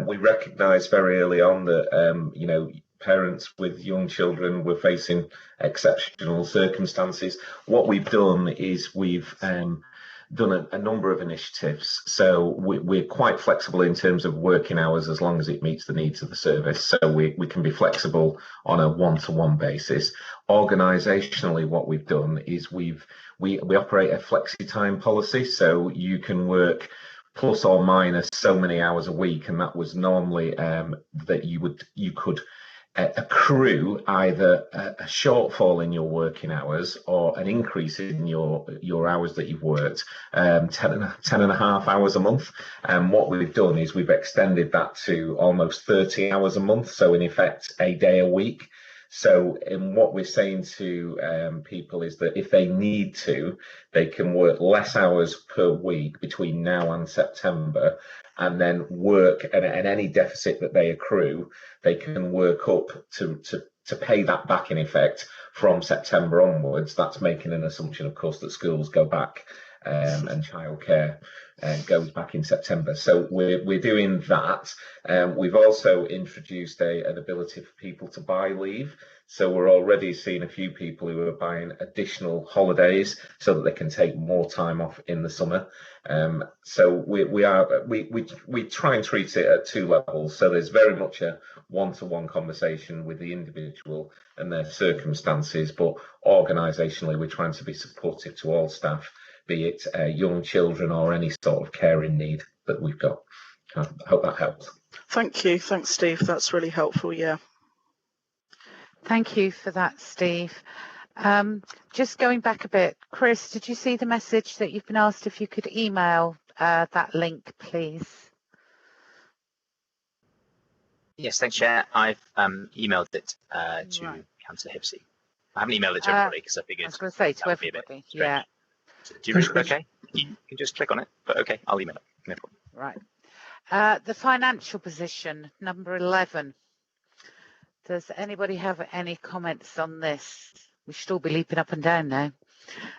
We recognised very early on that parents with young children were facing exceptional circumstances. What we've done is we've done a number of initiatives. So we're quite flexible in terms of working hours as long as it meets the needs of the service. So we can be flexible on a one-to-one basis. Organisationally, what we've done is we operate a flexi-time policy, so you can work plus or minus so many hours a week, and that was normally that you could accrue either a shortfall in your working hours or an increase in your hours that you've worked, 10 and a half hours a month. And what we've done is we've extended that to almost 30 hours a month, so in effect a day a week. So what we're saying to people is that if they need to, they can work less hours per week between now and September, and then work, and any deficit that they accrue, they can work up to pay that back in effect from September onwards. That's making an assumption, of course, that schools go back and childcare goes back in September. So we're doing that. We've also introduced an ability for people to buy leave. So we're already seeing a few people who are buying additional holidays so that they can take more time off in the summer. So we try and treat it at two levels. So there's very much a one-to-one conversation with the individual and their circumstances, but organisationally we're trying to be supportive to all staff, be it young children or any sort of caring need that we've got. I hope that helps. Thank you. Thanks, Steve. That's really helpful. Yeah. Thank you for that, Steve. Just going back a bit, Chris, did you see the message that you've been asked if you could email that link, please? Yes, thanks, Chair. I've emailed it to Right. Councillor Hipsey. I haven't emailed it to everybody because I figured I was going to say to that would be a bit everybody. strange. Yeah. So do you okay? You can just click on it, but okay, I'll email it. No problem. Right. The financial position, number 11. Does anybody have any comments on this? We should all be leaping up and down now.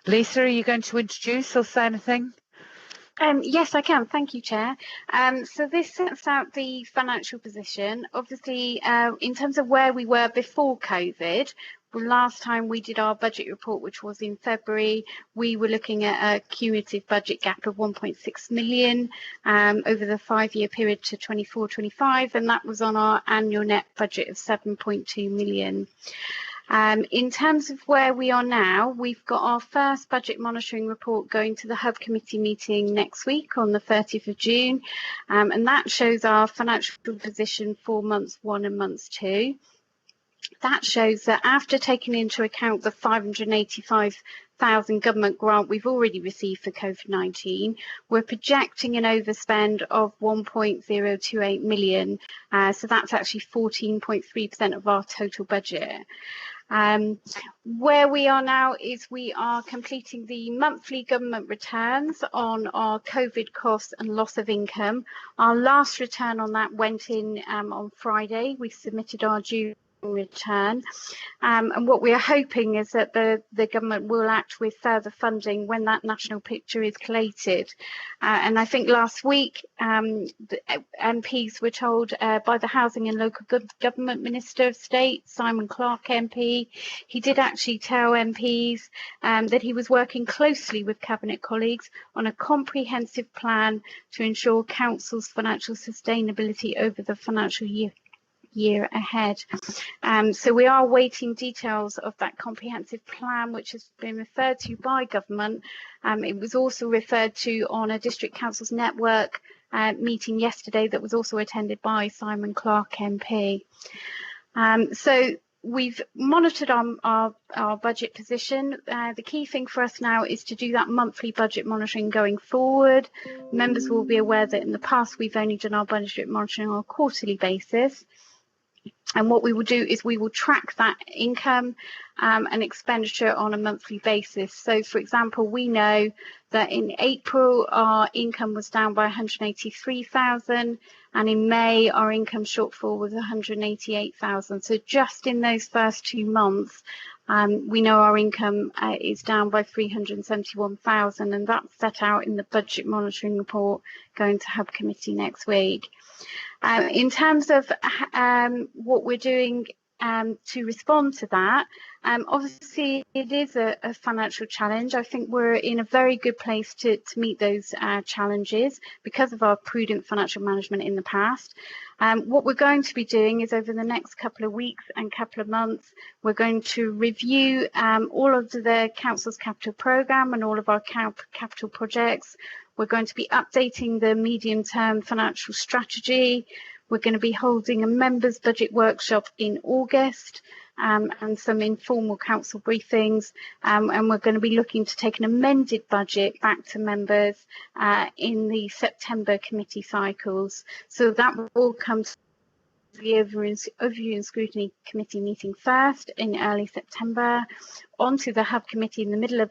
Lisa, are you going to introduce or say anything? Yes, I can. Thank you, Chair. So this sets out the financial position. Obviously, in terms of where we were before COVID, last time we did our budget report, which was in February, we were looking at a cumulative budget gap of 1.6 million over the 5-year period to 24-25, and that was on our annual net budget of 7.2 million. In terms of where we are now, we've got our first budget monitoring report going to the Hub Committee meeting next week on the 30th of June, and that shows our financial position for months 1 and months 2. That shows that after taking into account the 585,000 government grant we've already received for COVID-19, we're projecting an overspend of 1.028 million, so that's actually 14.3% of our total budget. Where we are now is we are completing the monthly government returns on our COVID costs and loss of income. Our last return on that went in on Friday. We submitted our June return, and what we are hoping is that the government will act with further funding when that national picture is collated. And I think last week the MPs were told by the Housing and Local Government Minister of State, Simon Clarke MP, he did actually tell MPs that he was working closely with Cabinet colleagues on a comprehensive plan to ensure Council's financial sustainability over the financial year ahead. So we are waiting details of that comprehensive plan, which has been referred to by government. It was also referred to on a district council's network meeting yesterday that was also attended by Simon Clarke MP. So we've monitored our budget position. The key thing for us now is to do that monthly budget monitoring going forward. Members will be aware that in the past we've only done our budget monitoring on a quarterly basis. And what we will do is we will track that income and expenditure on a monthly basis. So, for example, we know that in April our income was down by 183,000, and in May our income shortfall was 188,000. So just in those first 2 months, we know our income is down by 371,000, and that's set out in the budget monitoring report going to Hub Committee next week. In terms of what we're doing to respond to that, obviously it is a financial challenge. I think we're in a very good place to meet those challenges because of our prudent financial management in the past. What we're going to be doing is over the next couple of weeks and couple of months, we're going to review all of the Council's capital programme and all of our capital projects. We're going to be updating the medium-term financial strategy. We're going to be holding a members' budget workshop in August and some informal council briefings. And we're going to be looking to take an amended budget back to members in the September committee cycles. So that will all come to the Overview and Scrutiny Committee meeting first in early September, onto the Hub Committee in the middle of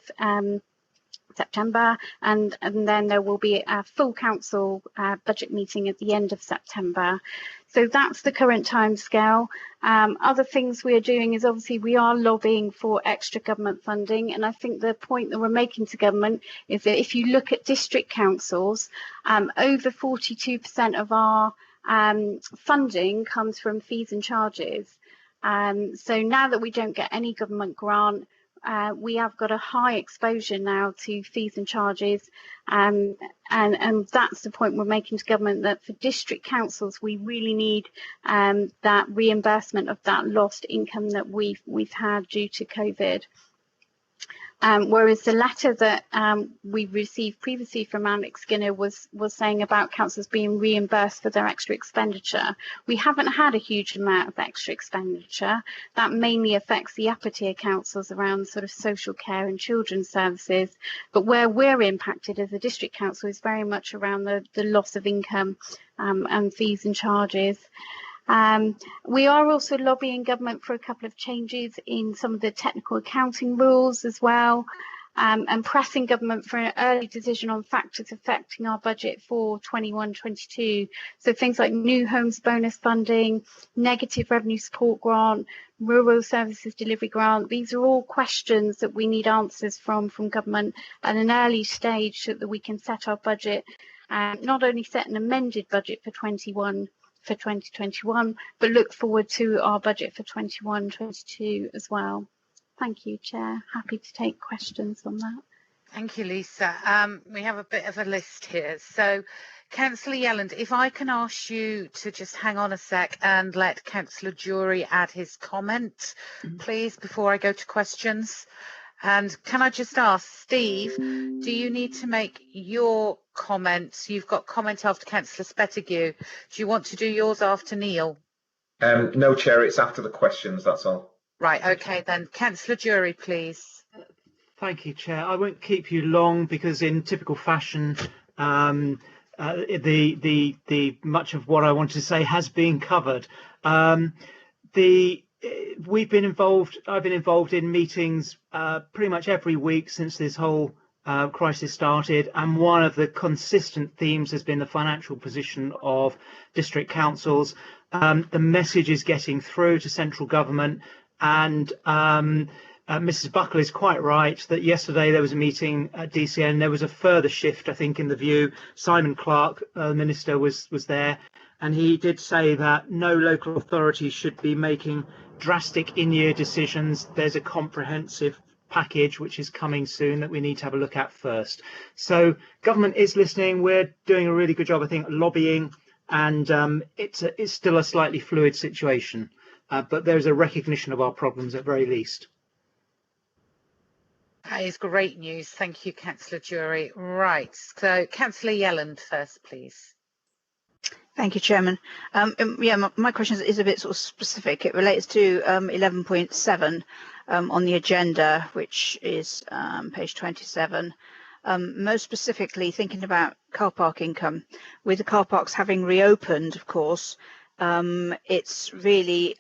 September, and then there will be a full council budget meeting at the end of September. So that's the current timescale. Other things we are doing is obviously we are lobbying for extra government funding, and I think the point that we're making to government is that if you look at district councils, over 42% of our funding comes from fees and charges. So now that we don't get any government grant, we have got a high exposure now to fees and charges, and that's the point we're making to government, that for district councils we really need that reimbursement of that lost income that we've had due to COVID. Whereas the letter that we received previously from Alex Skinner was saying about councils being reimbursed for their extra expenditure. We haven't had a huge amount of extra expenditure. That mainly affects the upper tier councils around sort of social care and children's services. But where we're impacted as a district council is very much around the loss of income and fees and charges. We are also lobbying government for a couple of changes in some of the technical accounting rules as well, and pressing government for an early decision on factors affecting our budget for 21-22. So things like new homes bonus funding, negative revenue support grant, rural services delivery grant. These are all questions that we need answers from government at an early stage so that we can set our budget, not only set an amended budget for 2021, but look forward to our budget for 21-22 as well. Thank you, Chair. Happy to take questions on that. Thank you, Lisa. We have a bit of a list here. So, Councillor Yelland, if I can ask you to just hang on a sec and let Councillor Jury add his comment, please, before I go to questions. And can I just ask, Steve, do you need to make your comments? You've got comment after Councillor Spettigue. Do you want to do yours after Neil? No, Chair, it's after the questions, that's all. Right, okay then. Councillor Jury, please. Thank you, Chair. I won't keep you long because in typical fashion, the much of what I wanted to say has been covered. We've been involved. I've been involved in meetings pretty much every week since this whole crisis started, and one of the consistent themes has been the financial position of district councils. The message is getting through to central government, and Mrs. Buckle is quite right that yesterday there was a meeting at DCN. There was a further shift, I think, in the view. Simon Clarke, the minister, was there, and he did say that no local authority should be making drastic in-year decisions. There's a comprehensive package which is coming soon that we need to have a look at first. So government is listening. We're doing a really good job, I think, lobbying, and it's still a slightly fluid situation, but there's a recognition of our problems at very least. That is great news. Thank you, Councillor Jury. Right, so Councillor Yelland first, please. Thank you, Chairman. Yeah, my question is a bit sort of specific. It relates to 11.7 on the agenda, which is page 27. Most specifically, thinking about car park income. With the car parks having reopened, of course, it's really,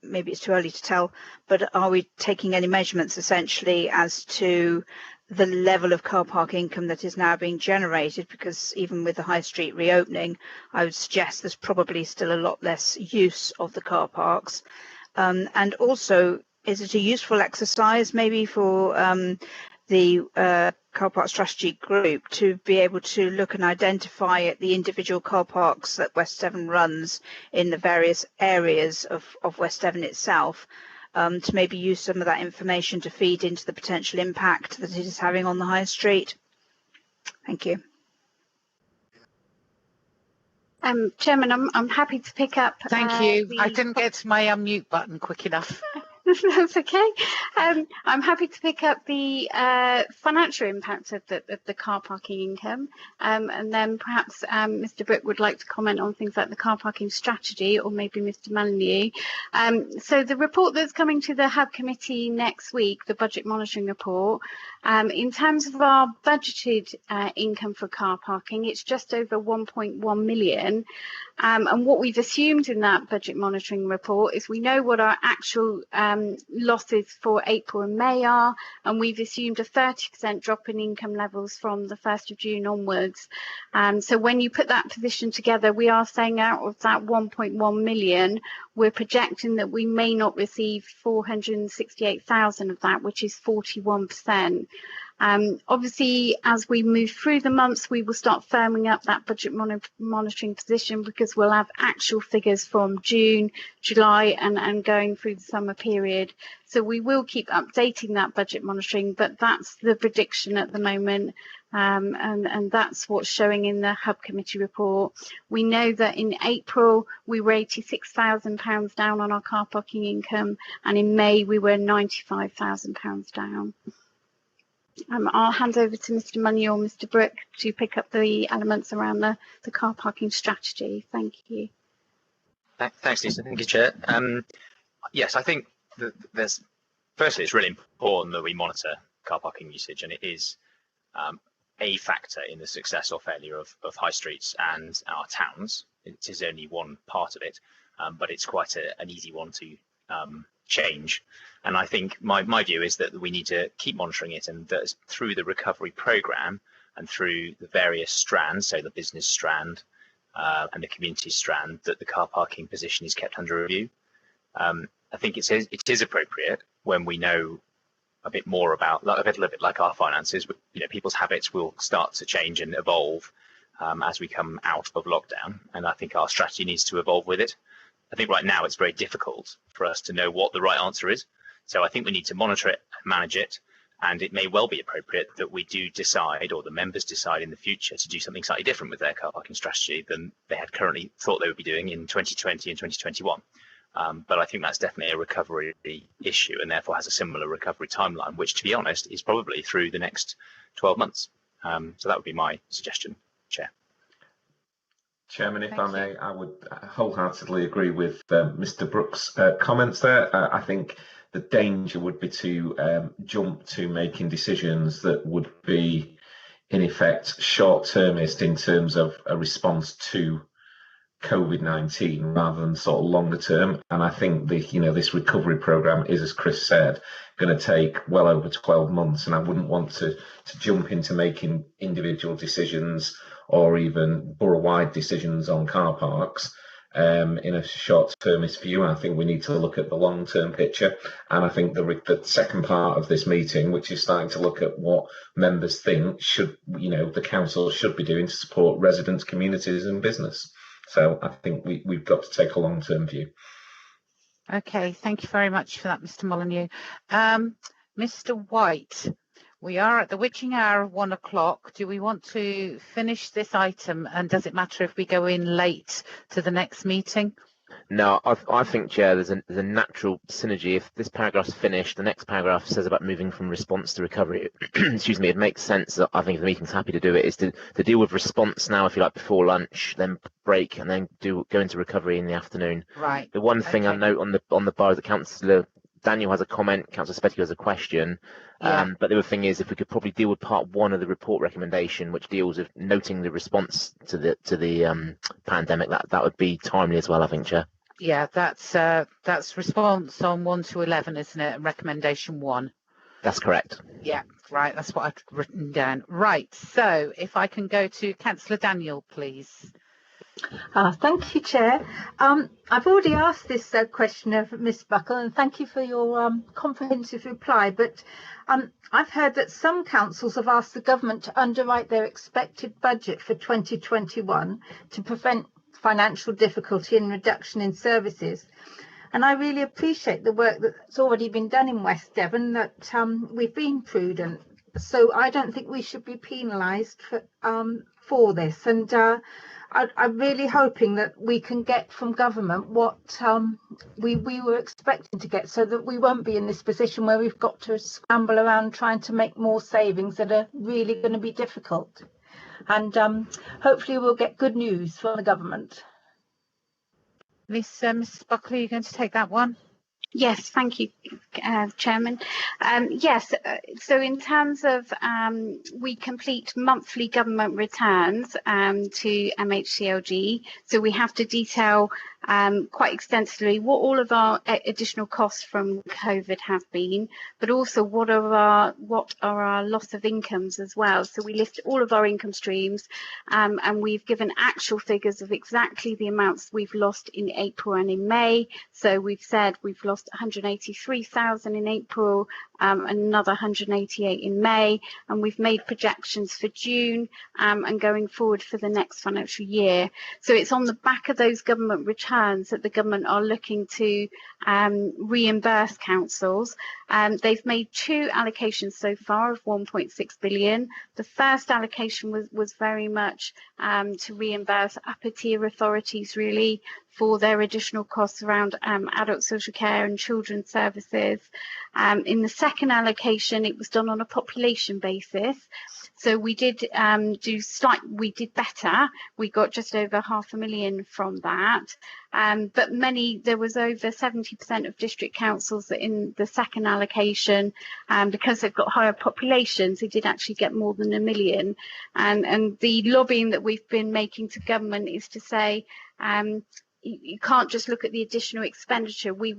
maybe it's too early to tell, but are we taking any measurements essentially as to the level of car park income that is now being generated? Because even with the high street reopening, I would suggest there's probably still a lot less use of the car parks. And also, is it a useful exercise maybe for the car park strategy group to be able to look and identify at the individual car parks that West Devon runs in the various areas of West Devon itself, to maybe use some of that information to feed into the potential impact that it is having on the high street? Thank you. Chairman, I'm happy to pick up. Thank you. I didn't get to my unmute button quick enough. That's okay. I'm happy to pick up the financial impact of the car parking income, and then perhaps Mr. Brooke would like to comment on things like the car parking strategy, or maybe Mr. Molyneux. So the report that's coming to the Hub Committee next week, the budget monitoring report, in terms of our budgeted income for car parking, it's just over 1.1 million. And what we've assumed in that budget monitoring report is we know what our actual losses for April and May are, and we've assumed a 30% drop in income levels from the 1st of June onwards. So when you put that position together, we are saying out of that 1.1 million, we're projecting that we may not receive 468,000 of that, which is 41%. Obviously, as we move through the months, we will start firming up that budget monitoring position, because we'll have actual figures from June, July, and going through the summer period. So we will keep updating that budget monitoring, but that's the prediction at the moment. And that's what's showing in the Hub Committee report. We know that in April we were £86,000 down on our car parking income, and in May we were £95,000 down. I'll hand over to Mr. Munny or Mr. Brooke to pick up the elements around the car parking strategy. Thank you. Thanks, Lisa. Thank you, Chair. Yes, I think that firstly, it's really important that we monitor car parking usage, and it is a factor in the success or failure of high streets and our towns. It is only one part of it, but it's quite an easy one to change. And I think my view is that we need to keep monitoring it, and that through the recovery programme and through the various strands, so the business strand and the community strand, that the car parking position is kept under review. I think it is appropriate when we know a bit more about, a little bit like our finances, people's habits will start to change and evolve as we come out of lockdown, and I think our strategy needs to evolve with it. I think right now it's very difficult for us to know what the right answer is, so I think we need to monitor it, manage it, and it may well be appropriate that we do decide, or the members decide in the future, to do something slightly different with their car parking strategy than they had currently thought they would be doing in 2020 and 2021. But I think that's definitely a recovery issue, and therefore has a similar recovery timeline, which, to be honest, is probably through the next 12 months. So that would be my suggestion, Chair. Chairman, if I may, I would wholeheartedly agree with Mr. Brooks' comments there. I think the danger would be to jump to making decisions that would be, in effect, short-termist in terms of a response to COVID-19 rather than sort of longer term. And I think this recovery programme is, as Chris said, going to take well over 12 months, and I wouldn't want to jump into making individual decisions or even borough-wide decisions on car parks in a short-termist view. I think we need to look at the long-term picture, and I think the second part of this meeting, which is starting to look at what members think the council should be doing to support residents, communities and business. So I think we've got to take a long-term view. Okay, thank you very much for that, Mr. Molyneux. Mr. White, we are at the witching hour of 1 o'clock. Do we want to finish this item, and does it matter if we go in late to the next meeting? No, I think, Chair, there's a natural synergy. If this paragraph's finished, the next paragraph says about moving from response to recovery. Excuse me, it makes sense. I think if the meeting's happy to do it, is to deal with response now, if you like, before lunch, then break, and then go into recovery in the afternoon. Right. The one thing I note on the bar, the Councillor Daniel has a comment, Councillor Spetty has a question. But the other thing is, if we could probably deal with part 1 of the report recommendation, which deals with noting the response to the pandemic, that would be timely as well, I think, Chair. Yeah, that's response on 1 to 11, isn't it? Recommendation 1. That's correct. Yeah, right. That's what I've written down. Right. So if I can go to Councillor Daniel, please. Thank you, Chair. I've already asked this question of Ms. Buckle, and thank you for your comprehensive reply. But I've heard that some councils have asked the government to underwrite their expected budget for 2021 to prevent financial difficulty and reduction in services. And I really appreciate the work that's already been done in West Devon, that we've been prudent. So I don't think we should be penalised for this. And I'm really hoping that we can get from government what we were expecting to get, so that we won't be in this position where we've got to scramble around trying to make more savings that are really going to be difficult. And hopefully we'll get good news from the government. Miss Buckley, are you going to take that one? Yes, thank you, Chairman. Yes, so in terms of we complete monthly government returns to MHCLG, so we have to detail quite extensively what all of our additional costs from COVID have been, but also what are our loss of incomes as well. So we list all of our income streams, and we've given actual figures of exactly the amounts we've lost in April and in May. So we've said we've lost 183,000 in April, another 188 in May, and we've made projections for June and going forward for the next financial year. So it's on the back of those government returns that the government are looking to reimburse councils. They've made 2 allocations so far of 1.6 billion. The first allocation was very much to reimburse upper tier authorities, really, for their additional costs around adult social care and children's services. In the second allocation, it was done on a population basis. So we did we did better. We got just over £500,000 from that. But there was over 70% of district councils that in the second allocation, because they've got higher populations, they did actually get more than £1 million. And the lobbying that we've been making to government is to say, you can't just look at the additional expenditure. We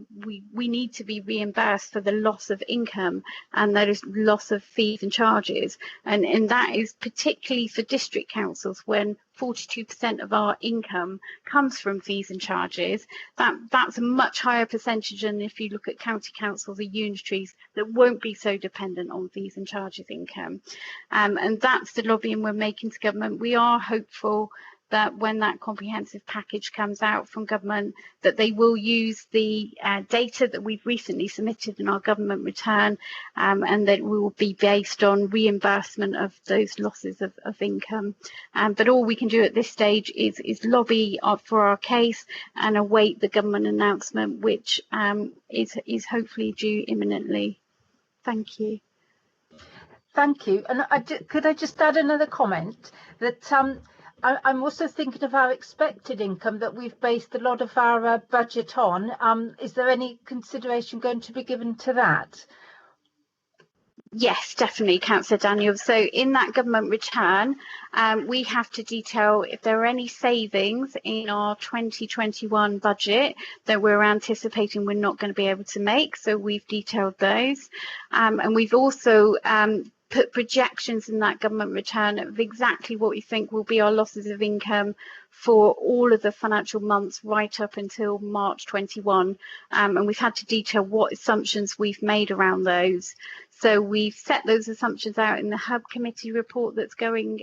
need to be reimbursed for the loss of income and that is loss of fees and charges. And that is particularly for district councils when 42% of our income comes from fees and charges. That's a much higher percentage than if you look at county councils or unitaries that won't be so dependent on fees and charges income. And that's the lobbying we're making to government. We are hopeful that when that comprehensive package comes out from government, that they will use the data that we've recently submitted in our government return, and that will be based on reimbursement of those losses of income. But all we can do at this stage is lobby for our case and await the government announcement, which is hopefully due imminently. Thank you. Thank you. And could I just add another comment that I'm also thinking of our expected income that we've based a lot of our budget on. Is there any consideration going to be given to that? Yes, definitely, Councillor Daniel. So in that government return, we have to detail if there are any savings in our 2021 budget that we're anticipating we're not going to be able to make. So we've detailed those. And we've also put projections in that government return of exactly what we think will be our losses of income for all of the financial months right up until March 21. And we've had to detail what assumptions we've made around those. So we've set those assumptions out in the Hub Committee report that's going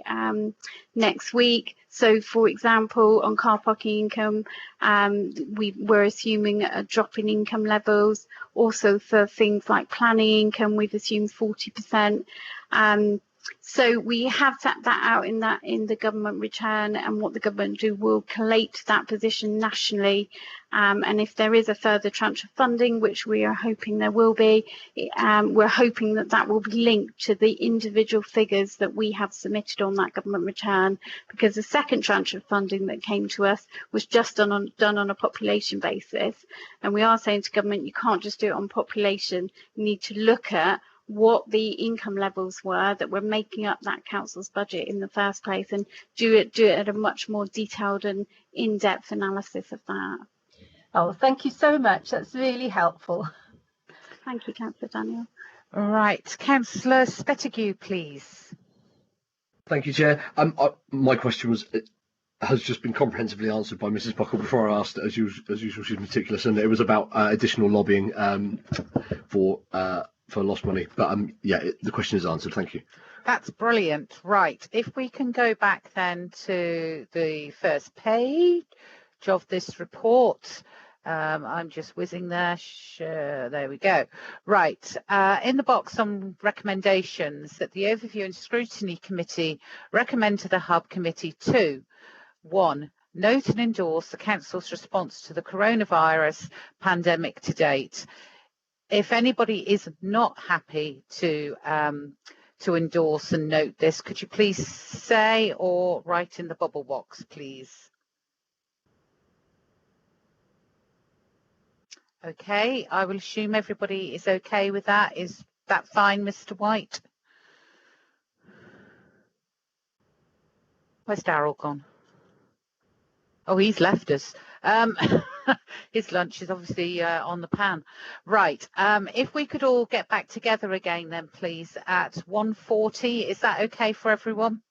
next week. So, for example, on car parking income, we're assuming a drop in income levels. Also for things like planning income, we've assumed 40%. So we have set that out in the government return, and what the government do will collate that position nationally. And if there is a further tranche of funding, which we are hoping there will be, we're hoping that will be linked to the individual figures that we have submitted on that government return, because the second tranche of funding that came to us was just done on a population basis. And we are saying to government, you can't just do it on population. You need to look at what the income levels were that were making up that council's budget in the first place, and do it at a much more detailed and in-depth analysis of that. Oh, thank you so much. That's really helpful. Thank you, Councillor Daniel. All right, Councillor Spettigue, please. Thank you, Chair. My question has just been comprehensively answered by Mrs. Buckle before I asked. As usual, she's meticulous, and it was about additional lobbying for lost money. But the question is answered. Thank you. That's brilliant. Right, if we can go back then to the first page of this report. I'm just whizzing there. Sure, there we go. Right, in the box on recommendations, that the Overview and Scrutiny Committee recommend to the Hub Committee to 1. Note and endorse the Council's response to the coronavirus pandemic to date. If anybody is not happy to endorse and note this, could you please say or write in the bubble box, please? Okay, I will assume everybody is okay with that. Is that fine, Mr. White? Where's Darryl gone? Oh, he's left us. His lunch is obviously on the pan. Right, if we could all get back together again then, please, at 1:40. Is that okay for everyone?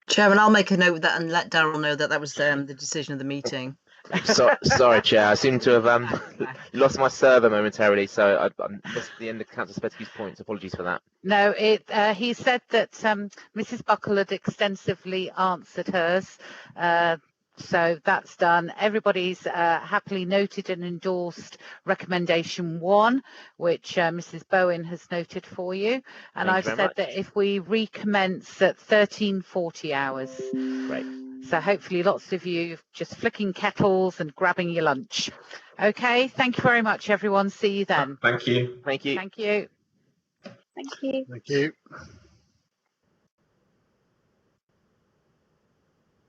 Chairman, I'll make a note of that and let Darryl know that was the decision of the meeting. Sorry, Chair. I seem to have lost my server momentarily, so I missed the end of Councillor Spettigue's points. Apologies for that. No, he said that Mrs. Buckle had extensively answered hers. So that's done. Everybody's happily noted and endorsed recommendation 1, which Mrs. Bowen has noted for you. And I've said that if we recommence at 13:40 hours. Great. So hopefully lots of you just flicking kettles and grabbing your lunch. Okay, thank you very much, everyone. See you then. Thank you. Thank you. Thank you. Thank you. Thank you.